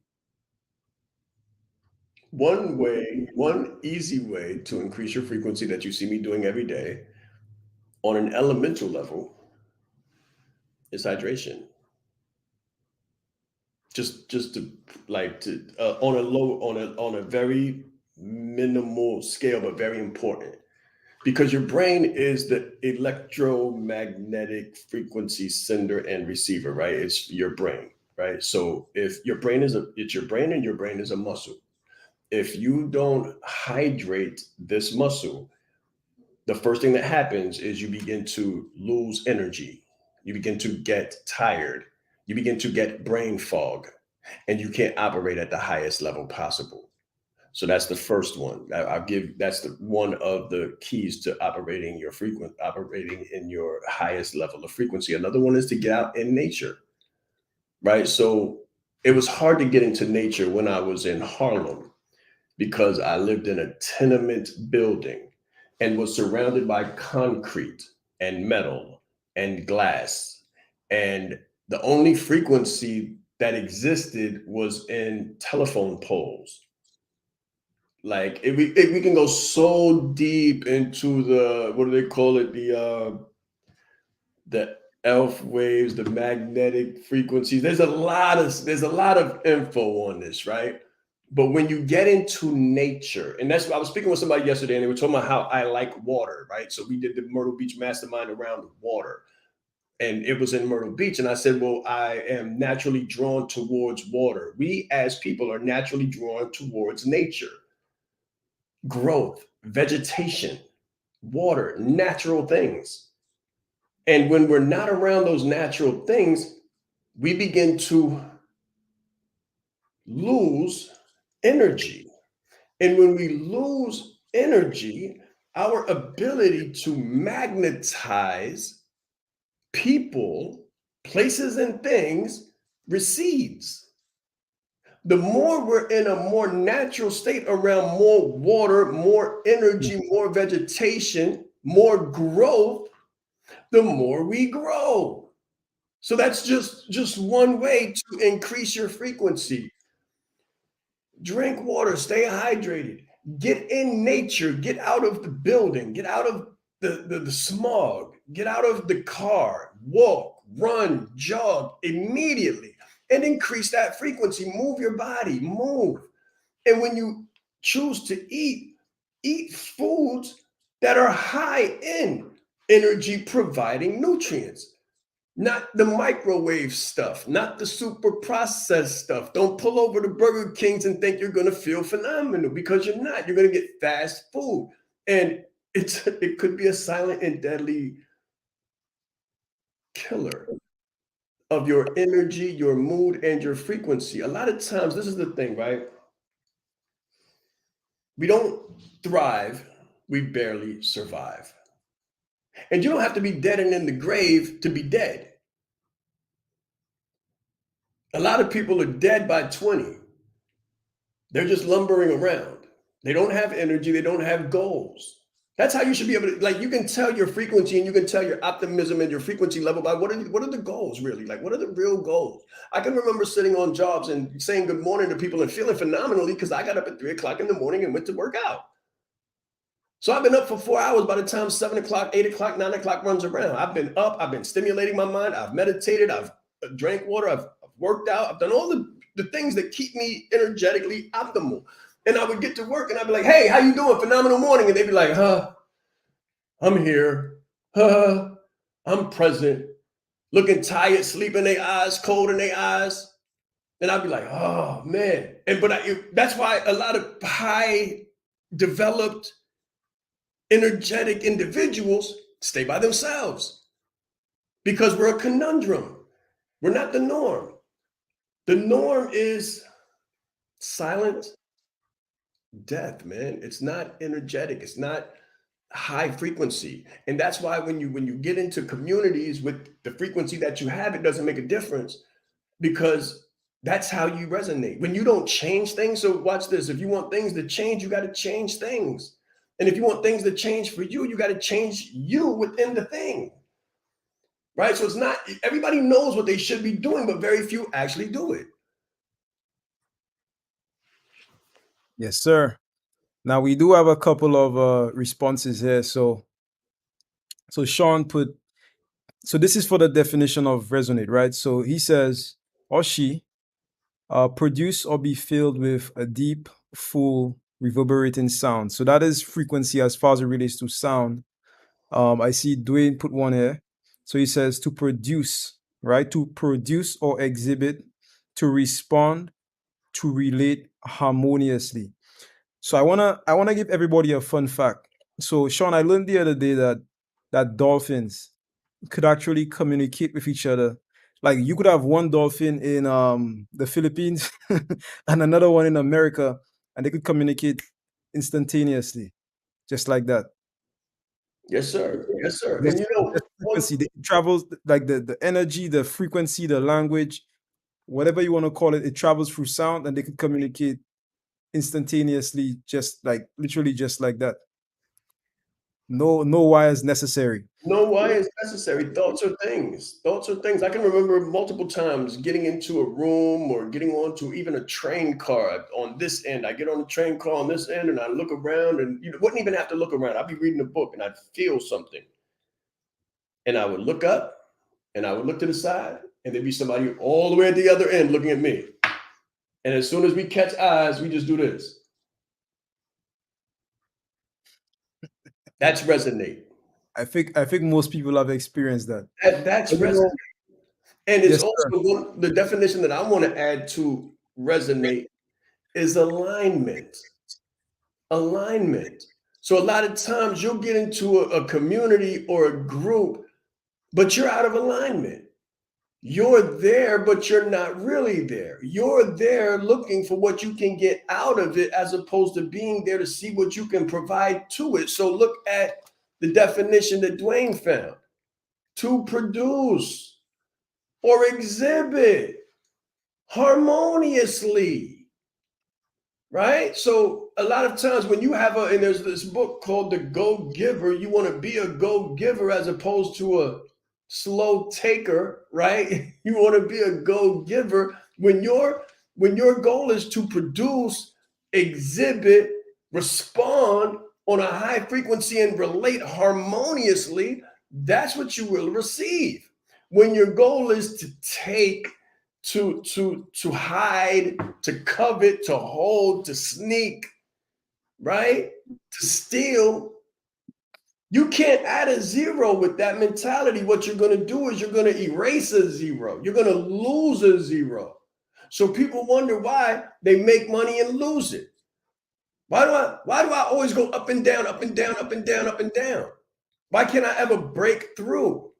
Speaker 6: One easy way to increase your frequency that you see me doing every day on an elemental level is hydration. Just to on a very minimal scale, but very important, because your brain is the electromagnetic frequency sender and receiver, right? It's your brain, right? So if your brain it's your brain, and your brain is a muscle. If you don't hydrate this muscle, the first thing that happens is you begin to lose energy. You begin to get tired. You begin to get brain fog, and you can't operate at the highest level possible. So that's the first one. That's one of the keys to operating in your highest level of frequency. Another one is to get out in nature, right? So it was hard to get into nature when I was in Harlem because I lived in a tenement building and was surrounded by concrete and metal and glass. And the only frequency that existed was in telephone poles. Like we can go so deep into the, what do they call it? The ELF waves, the magnetic frequencies. There's a lot of info on this, right? But when you get into nature, and that's what I was speaking with somebody yesterday, and they were talking about how I like water, right? So we did the Myrtle Beach Mastermind around water, and it was in Myrtle Beach. And I said, well, I am naturally drawn towards water. We as people are naturally drawn towards nature, growth, vegetation, water, natural things. And when we're not around those natural things, we begin to lose energy. And when we lose energy, our ability to magnetize people, places, and things recedes. The more we're in a more natural state around more water, more energy, more vegetation, more growth, the more we grow. So that's just one way to increase your frequency. Drink water, stay hydrated, get in nature, get out of the building, get out of the smog, get out of the car, walk, run, jog immediately, and increase that frequency. Move your body, move. And when you choose to eat foods that are high in energy providing nutrients. Not the microwave stuff, not the super processed stuff. Don't pull over to Burger Kings and think you're going to feel phenomenal, because you're not. You're going to get fast food. And it could be a silent and deadly killer of your energy, your mood, and your frequency. A lot of times, this is the thing, right? We don't thrive, we barely survive. And you don't have to be dead and in the grave to be dead. A lot of people are dead by 20. They're just lumbering around. They don't have energy. They don't have goals. That's how you should be able to, like, you can tell your frequency and you can tell your optimism and your frequency level by what are the goals really? Like, what are the real goals? I can remember sitting on jobs and saying good morning to people and feeling phenomenally because I got up at 3 o'clock in the morning and went to work out. So I've been up for 4 hours by the time 7 o'clock, 8 o'clock, 9 o'clock runs around. I've been up, I've been stimulating my mind, I've meditated, I've drank water, I've worked out, I've done all the things that keep me energetically optimal. And I would get to work and I'd be like, hey, how you doing? Phenomenal morning. And they'd be like, I'm here. I'm present. Looking tired, sleep in their eyes, cold in their eyes. And I'd be like, oh man. That's why a lot of high developed, energetic individuals stay by themselves, because we're a conundrum. We're not the norm. The norm is silent death, man. It's not energetic. It's not high frequency. And that's why when you get into communities with the frequency that you have, it doesn't make a difference, because that's how you resonate. When you don't change things, so watch this. If you want things to change, you got to change things. And if you want things to change for you, you got to change you within the thing. Right? So it's not, everybody knows what they should be doing, but very few actually do it.
Speaker 1: Yes, sir. Now we do have a couple of responses here. So Sean put, so this is for the definition of resonate, right? So he says, or she, produce or be filled with a deep, full, reverberating sound. So that is frequency as far as it relates to sound. I see Dwayne put one here. So he says to produce, right? To produce or exhibit, to respond, to relate harmoniously. So I wanna give everybody a fun fact. So Sean, I learned the other day that dolphins could actually communicate with each other. Like, you could have one dolphin in the Philippines and another one in America, and they could communicate instantaneously, just like that.
Speaker 6: Yes, sir. Yes, sir.
Speaker 1: Just,
Speaker 6: And you know,
Speaker 1: just frequency, it travels, like the energy, the frequency, the language, whatever you want to call it, it travels through sound, and they could communicate instantaneously, just like literally just like that. No wires necessary.
Speaker 6: no why is necessary. Thoughts are things. Thoughts are things. I can remember multiple times getting into a room or getting onto even a train car on this end. I get on the train car on this end and I look around, and you wouldn't even have to look around. I'd be reading a book and I'd feel something. And I would look up and I would look to the side, and there'd be somebody all the way at the other end looking at me. And as soon as we catch eyes, we just do this. That's resonate.
Speaker 1: I think most people have experienced that.
Speaker 6: That's resonate. And it's
Speaker 1: Yes,
Speaker 6: also the definition that I want to add to resonate is alignment. Alignment. So a lot of times you'll get into a community or a group, but you're out of alignment. You're there, but you're not really there. You're there looking for what you can get out of it, as opposed to being there to see what you can provide to it. So look at the definition that Dwayne found: to produce or exhibit harmoniously, right? So a lot of times when you have and there's this book called The Go-Giver, you want to be a go-giver as opposed to a slow taker, right? You want to be a go-giver when your goal is to produce, exhibit, respond on a high frequency and relate harmoniously. That's what you will receive. When your goal is to take, to hide, to covet, to hold, to sneak, right? To steal, You can't add a zero with that mentality. What you're going to do is you're going to erase a zero. You're going to lose a zero. So people wonder why they make money and lose it. Why do I always go up and down, up and down, up and down, up and down? Why can't I ever break through?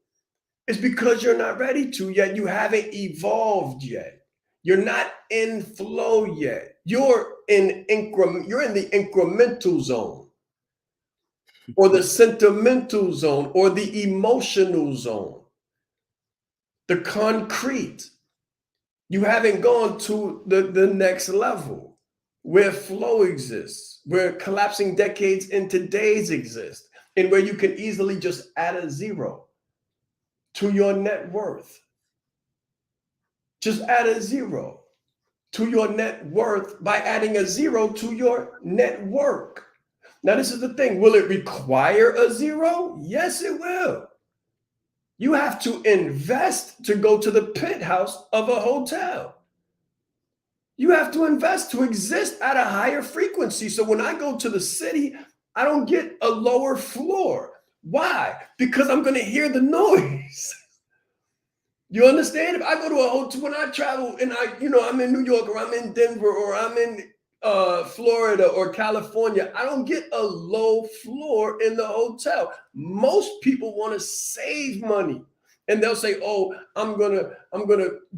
Speaker 6: It's because you're not ready to yet. You haven't evolved yet. You're not in flow yet. You're in the incremental zone, or the sentimental zone, or the emotional zone, the concrete. You haven't gone to the next level where flow exists, where collapsing decades into days exist, and where you can easily just add a zero to your net worth. Just add a zero to your net worth by adding a zero to your network. Now, this is the thing. Will it require a zero? Yes, it will. You have to invest to go to the penthouse of a hotel. You have to invest to exist at a higher frequency. So when I go to the city, I don't get a lower floor. Why? Because I'm going to hear the noise. You understand? If I go to a hotel, when I travel and I'm in New York, or I'm in Denver, or I'm in Florida or California, I don't get a low floor in the hotel. Most people want to save money, and they'll say, "Oh, I'm gonna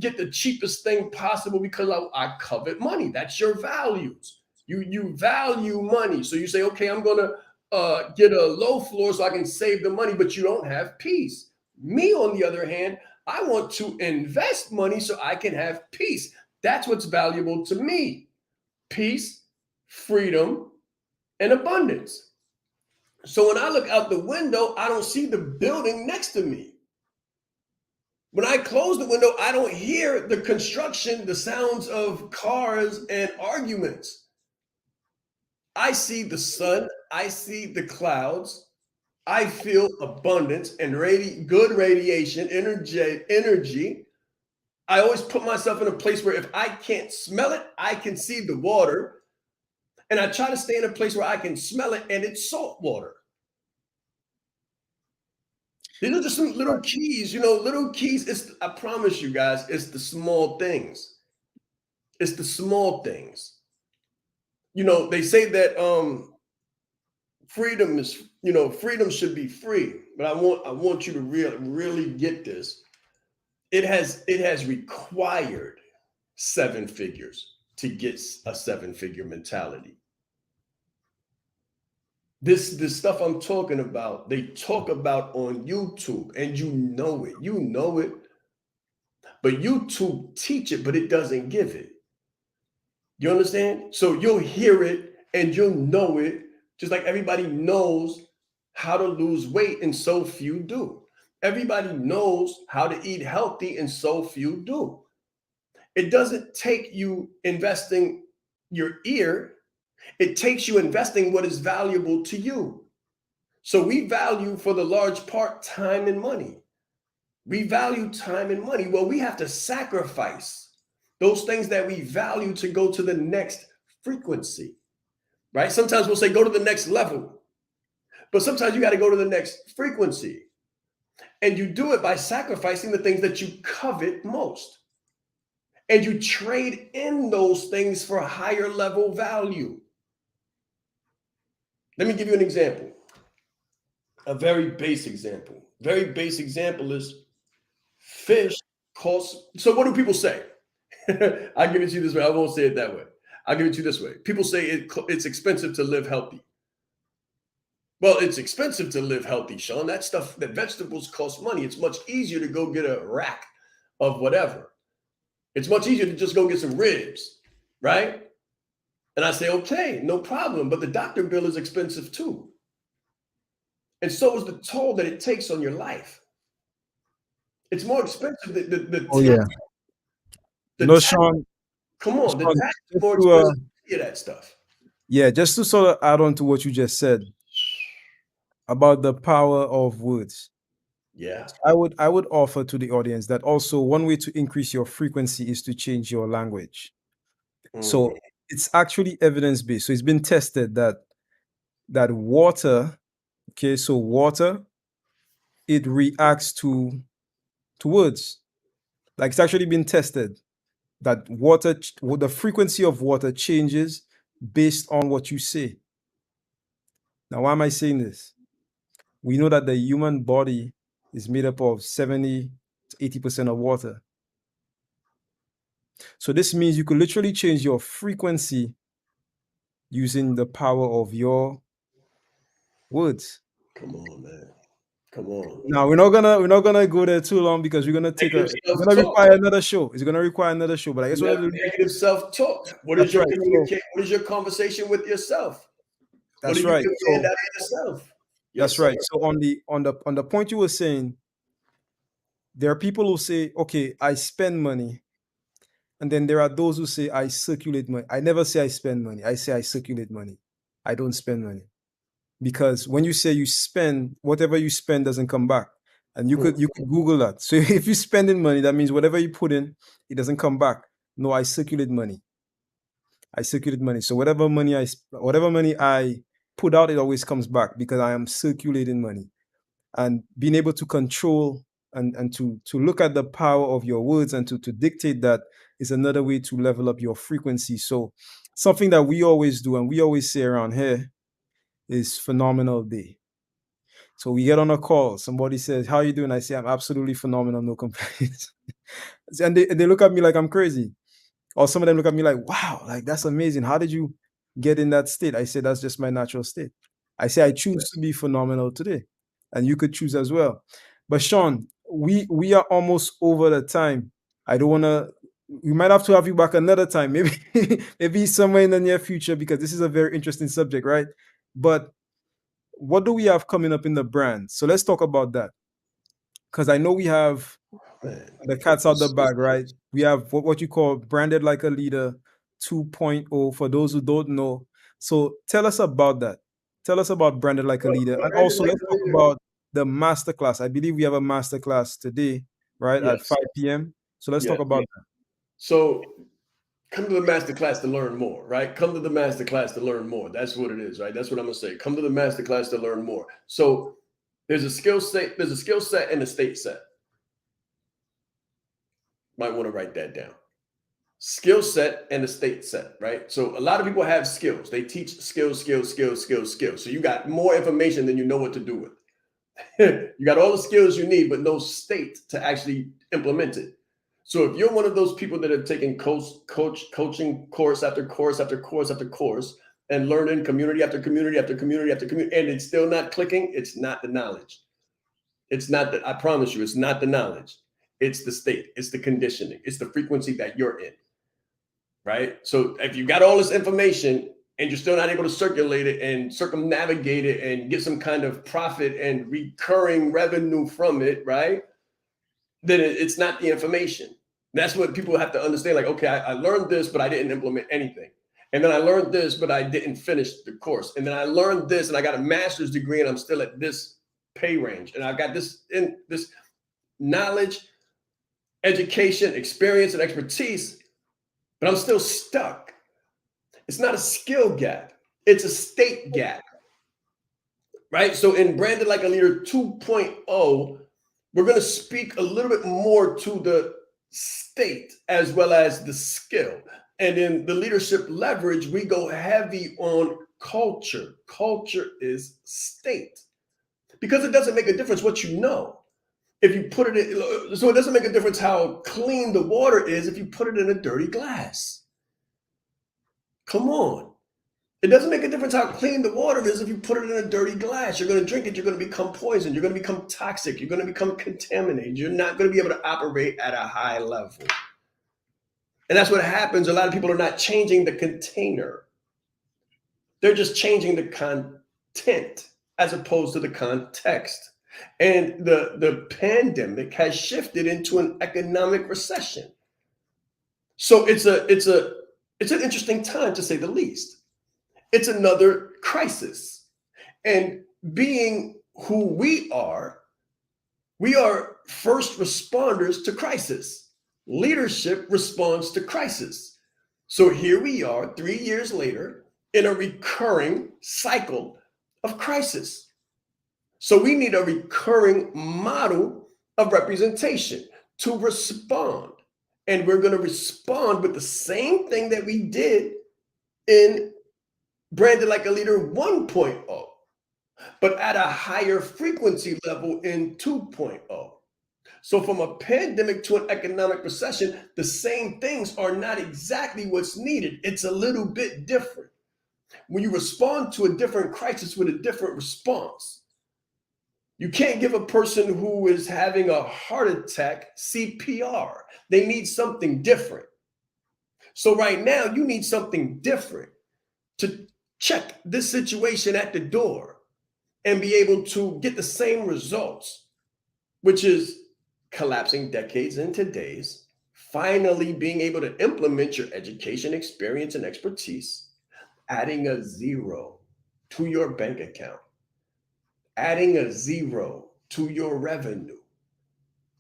Speaker 6: get the cheapest thing possible because I covet money." That's your values. You value money, so you say, "Okay, I'm gonna get a low floor so I can save the money," but you don't have peace. Me, on the other hand, I want to invest money so I can have peace. That's what's valuable to me. Peace, freedom, and abundance. So when I look out the window, I don't see the building next to me. When I close the window, I don't hear the construction, the sounds of cars and arguments. I see the sun, I see the clouds, I feel abundance and good radiation, energy. I always put myself in a place where if I can't smell it, I can see the water. And I try to stay in a place where I can smell it and it's salt water. These are just some little keys, little keys. I promise you guys, it's the small things. It's the small things. They say that freedom should be free, but I want you to really get this. It has required 7 figures to get a 7-figure mentality. This stuff I'm talking about, they talk about on YouTube, and you know it. But YouTube teach it, but it doesn't give it. You understand? So you'll hear it and you'll know it, just like everybody knows how to lose weight and so few do. Everybody knows how to eat healthy and so few do. It doesn't take you investing your ear. It takes you investing what is valuable to you. So we value, for the large part, time and money. We value time and money. Well, we have to sacrifice those things that we value to go to the next frequency, right? Sometimes we'll say, go to the next level, but sometimes you got to go to the next frequency. And you do it by sacrificing the things that you covet most. And you trade in those things for a higher level value. Let me give you an example. A very base example. Very base example is fish costs. So what do people say? I'll give it to you this way. I won't say it that way. I'll give it to you this way. People say it's expensive to live healthy. Well, it's expensive to live healthy, Sean. That vegetables cost money. It's much easier to go get a rack of whatever. It's much easier to just go get some ribs, right? And I say, okay, no problem. But the doctor bill is expensive too. And so is the toll that it takes on your life. It's more expensive than
Speaker 1: Sean.
Speaker 6: Come on, the tax is more expensive to that stuff.
Speaker 1: Yeah, just to sort of add on to what you just said about the power of words.
Speaker 6: Yeah.
Speaker 1: I would offer to the audience that also one way to increase your frequency is to change your language. So it's actually evidence-based. So it's been tested that water Okay, so water, it reacts to words. Like, it's actually been tested that the frequency of water changes based on what you say. Now, why am I saying this? We know that the human body is made up of 70 to 80% of water. So this means you could literally change your frequency using the power of your words.
Speaker 6: Come on, man. Come on.
Speaker 1: Now we're not gonna go there too long because we're gonna
Speaker 6: Negative
Speaker 1: it's gonna
Speaker 6: self-talk.
Speaker 1: require another show. It's gonna require another show. But I guess
Speaker 6: You
Speaker 1: what
Speaker 6: have negative self-talk. What is
Speaker 1: That's
Speaker 6: your
Speaker 1: right.
Speaker 6: communicate? What is your conversation with yourself? What
Speaker 1: That's
Speaker 6: do you
Speaker 1: right.
Speaker 6: demand
Speaker 1: So
Speaker 6: out of yourself?
Speaker 1: that's right. So on the point you were saying, there are people who say, okay, I spend money. And then there are those who say I circulate money. I never say I spend money. I say I circulate money. I don't spend money. Because when you say you spend, whatever you spend doesn't come back. And you could Google that. So if you're spending money, that means whatever you put in, it doesn't come back. No, I circulate money. I circulate money. So whatever money I put out, it always comes back because I am circulating money. And being able to control and to look at the power of your words and to dictate that is another way to level up your frequency. So something that we always do and we always say around here is phenomenal day. So we get on a call, somebody says, how are you doing? I say, I'm absolutely phenomenal, no complaints. And they look at me like I'm crazy. Or some of them look at me like, wow, like that's amazing. How did you get in that state? I say, that's just my natural state. I say, I choose to be phenomenal today. And you could choose as well. But Sean, we are almost over the time. I don't want to, we might have to have you back another time, maybe somewhere in the near future, because this is a very interesting subject, right? But what do we have coming up in the brand? So let's talk about that. Because I know we have the cat's out the bag, right? We have what you call Branded Like a Leader 2.0 for those who don't know. So tell us about that. Tell us about Branded Like a Leader. And also let's talk about the masterclass. I believe we have a masterclass today, right? At 5 p.m. So let's talk about that.
Speaker 6: So come to the masterclass to learn more, right? Come to the masterclass to learn more. That's what it is, right? That's what I'm gonna say. Come to the masterclass to learn more. So there's a skill set and a state set. Might want to write that down. Skill set and a state set, right? So a lot of people have skills. They teach skills. So you got more information than you know what to do with. You got all the skills you need, but no state to actually implement it. So if you're one of those people that have taken coaching course after course after course after course and learning community after community after community after community, and it's still not clicking, it's not the knowledge. It's not that, I promise you, it's not the knowledge. It's the state, it's the conditioning, it's the frequency that you're in, right? So if you got all this information and you're still not able to circulate it and circumnavigate it and get some kind of profit and recurring revenue from it, right? Then it's not the information. That's what people have to understand. Like, okay, I learned this, but I didn't implement anything. And then I learned this, but I didn't finish the course. And then I learned this and I got a master's degree and I'm still at this pay range. And I've got this knowledge, education, experience, and expertise, but I'm still stuck. It's not a skill gap. It's a state gap, right? So in Branded Like a Leader 2.0, we're going to speak a little bit more to the state as well as the skill. And in the leadership leverage, we go heavy on culture. Culture is state because it doesn't make a difference what you know. If you put it in, so it doesn't make a difference how clean the water is if you put it in a dirty glass. Come on. It doesn't make a difference how clean the water is if you put it in a dirty glass. You're going to drink it. You're going to become poisoned. You're going to become toxic. You're going to become contaminated. You're not going to be able to operate at a high level. And that's what happens. A lot of people are not changing the container. They're just changing the content as opposed to the context. And the pandemic has shifted into an economic recession. So it's an interesting time to say the least. It's another crisis. And being who we are first responders to crisis. Leadership responds to crisis. So here we are 3 years later in a recurring cycle of crisis. So we need a recurring model of representation to respond. And we're going to respond with the same thing that we did in Branded Like a Leader 1.0, but at a higher frequency level in 2.0. So from a pandemic to an economic recession, the same things are not exactly what's needed. It's a little bit different. When you respond to a different crisis with a different response, you can't give a person who is having a heart attack CPR. They need something different. So right now, you need something different to check this situation at the door and be able to get the same results, which is collapsing decades into days, finally being able to implement your education, experience, and expertise, adding a zero to your bank account, adding a zero to your revenue,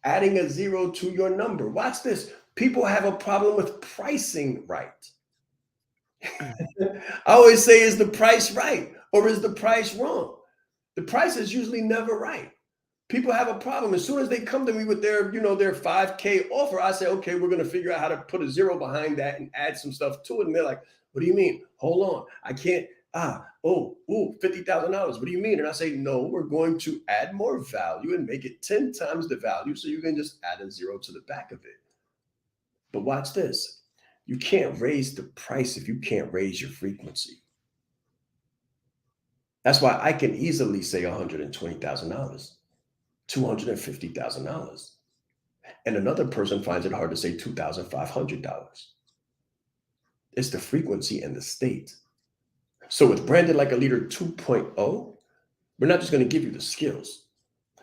Speaker 6: adding a zero to your number. Watch this. People have a problem with pricing right. I always say, is the price right or is the price wrong? The price is usually never right. People have a problem. As soon as they come to me with their, their 5K offer, I say, okay, we're going to figure out how to put a zero behind that and add some stuff to it. And they're like, what do you mean? Hold on. I can't. $50,000. What do you mean? And I say, no, we're going to add more value and make it 10 times the value. So you can just add a zero to the back of it. But watch this. You can't raise the price if you can't raise your frequency. That's why I can easily say $120,000. $250,000. And another person finds it hard to say $2,500. It's the frequency and the state. So with Branded Like a Leader 2.0, we're not just going to give you the skills.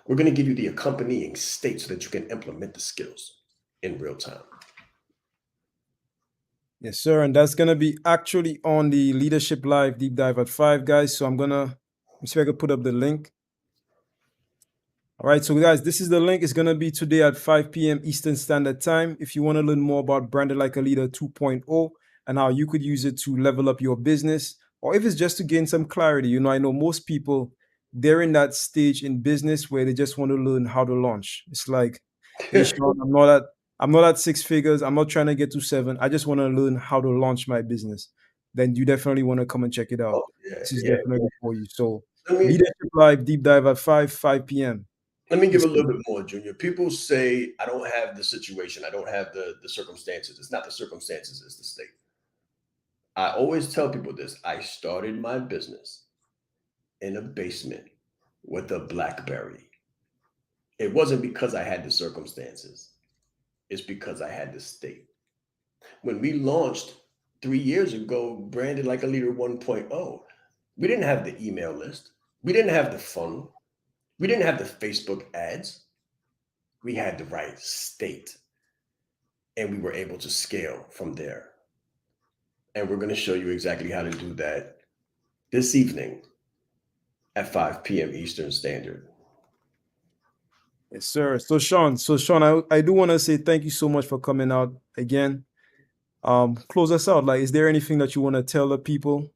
Speaker 6: We're going to give you the accompanying state so that you can implement the skills in real time.
Speaker 1: Yes, sir. And that's going to be actually on the Leadership Live Deep Dive at 5, guys. So I'm going to see if I can put up the link. All right, so guys, this is the link. It's going to be today at 5 p.m. Eastern Standard Time. If you want to learn more about Branded Like a Leader 2.0 and how you could use it to level up your business, or if it's just to gain some clarity. I know most people, they're in that stage in business where they just want to learn how to launch. It's like, hey, Sean, I'm not at 6 figures. I'm not trying to get to 7. I just want to learn how to launch my business. Then you definitely want to come and check it out. This is definitely for you. So Leadership Live Deep Dive at 5 p.m.
Speaker 6: Let me give a little bit more, Junior. People say, I don't have the situation. I don't have the circumstances. It's not the circumstances, it's the state. I always tell people this. I started my business in a basement with a BlackBerry. It wasn't because I had the circumstances. It's because I had the state. When we launched 3 years ago, Branded Like a Leader 1.0, we didn't have the email list. We didn't have the funnel. We didn't have the Facebook ads. We had the right state. And we were able to scale from there. And we're going to show you exactly how to do that this evening at 5 p.m. Eastern Standard.
Speaker 1: Yes, sir. So Sean, I do want to say thank you so much for coming out again. Close us out. Like, is there anything that you want to tell the people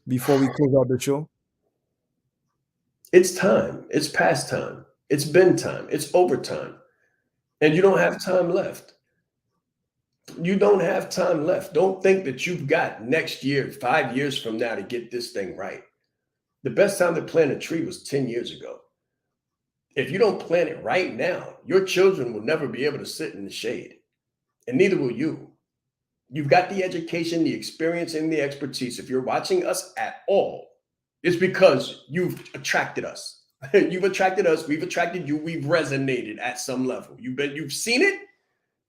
Speaker 1: before we close out the show?
Speaker 6: It's time. It's past time. It's been time. It's overtime. And you don't have time left. You don't have time left. Don't think that you've got next year, 5 years from now to get this thing right. The best time to plant a tree was 10 years ago. If you don't plant it right now, your children will never be able to sit in the shade, and neither will you. You've got the education, the experience, and the expertise. If you're watching us at all, it's because you've attracted us. You've attracted us. We've attracted you. We've resonated at some level. You've seen it.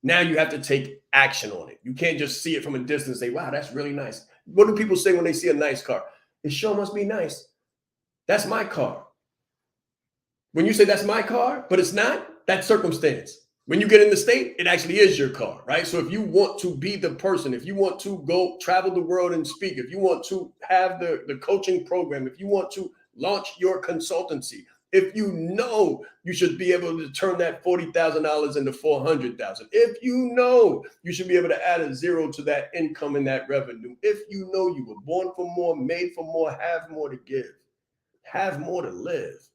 Speaker 6: Now you have to take action on it. You can't just see it from a distance and say, wow, that's really nice. What do people say when they see a nice car? It sure must be nice. That's my car. When you say that's my car, but it's not, that's circumstance. When you get in the state, it actually is your car, right? So if you want to be the person, if you want to go travel the world and speak, if you want to have the coaching program, if you want to launch your consultancy, if you know you should be able to turn that $40,000 into $400,000, if you know you should be able to add a zero to that income and that revenue, if you know you were born for more, made for more, have more to give, have more to live,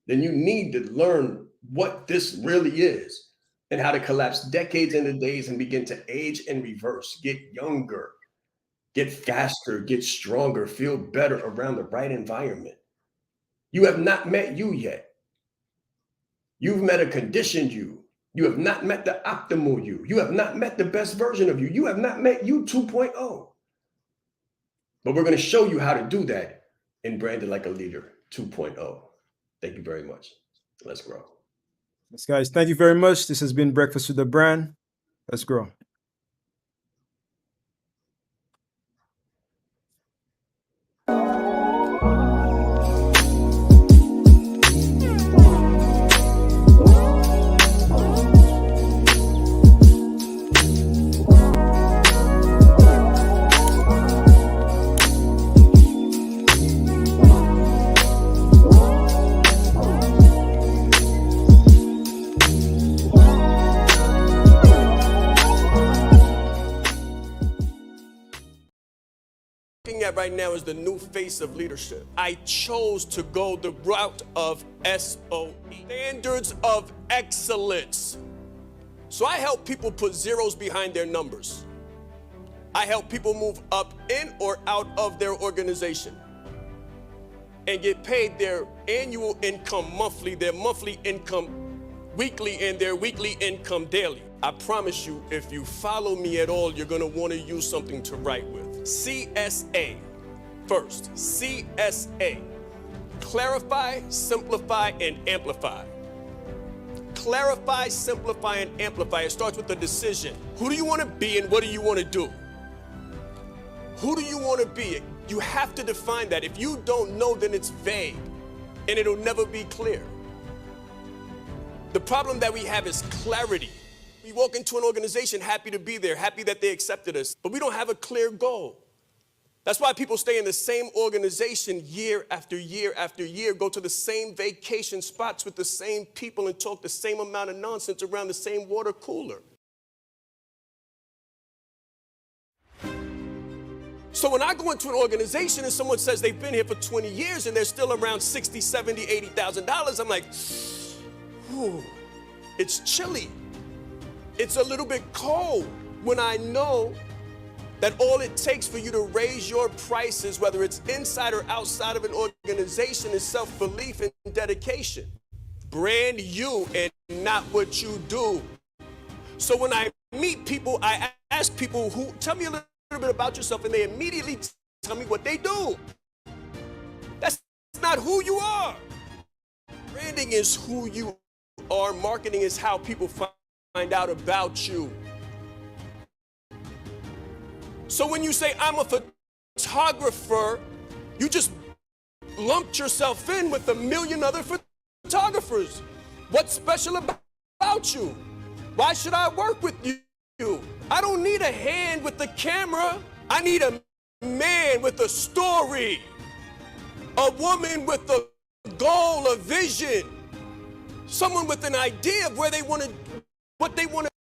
Speaker 6: then you need to learn what this really is and how to collapse decades into days and begin to age and reverse, get younger, get faster, get stronger, feel better around the right environment. You have not met you yet. You've met a conditioned you. You have not met the optimal you. You have not met the best version of you. You have not met you 2.0. But we're going to show you how to do that in Branded Like a Leader 2.0. Thank you very much. Let's grow.
Speaker 1: Yes, guys, thank you very much. This has been Breakfast with the Brand. Let's grow.
Speaker 2: At right now is the new face of leadership. I chose to go the route of SOE, standards of excellence. So I help people put zeros behind their numbers. I help people move up in or out of their organization and get paid their annual income monthly, their monthly income weekly, and their weekly income daily. I promise you, if you follow me at all, you're gonna wanna use something to write with. CSA. First, CSA. Clarify, simplify, and amplify. Clarify, simplify, and amplify. It starts with a decision. Who do you want to be and what do you want to do? Who do you want to be? You have to define that. If you don't know, then it's vague and it'll never be clear. The problem that we have is clarity. We walk into an organization happy to be there, happy that they accepted us, but we don't have a clear goal. That's why people stay in the same organization year after year after year, go to the same vacation spots with the same people and talk the same amount of nonsense around the same water cooler. So when I go into an organization and someone says they've been here for 20 years and they're still around $60,000, $70,000, $80,000, I'm like, whew, it's chilly. It's a little bit cold when I know that all it takes for you to raise your prices, whether it's inside or outside of an organization, is self-belief and dedication. Brand you and not what you do. So when I meet people, I ask people, tell me a little bit about yourself, and they immediately tell me what they do. That's not who you are. Branding is who you are. Marketing is how people find out about you. So when you say, I'm a photographer, you just lumped yourself in with a million other photographers. What's special about you? Why should I work with you? I don't need a hand with the camera. I need a man with a story, a woman with a goal, a vision, someone with an idea of where they want to, what they want to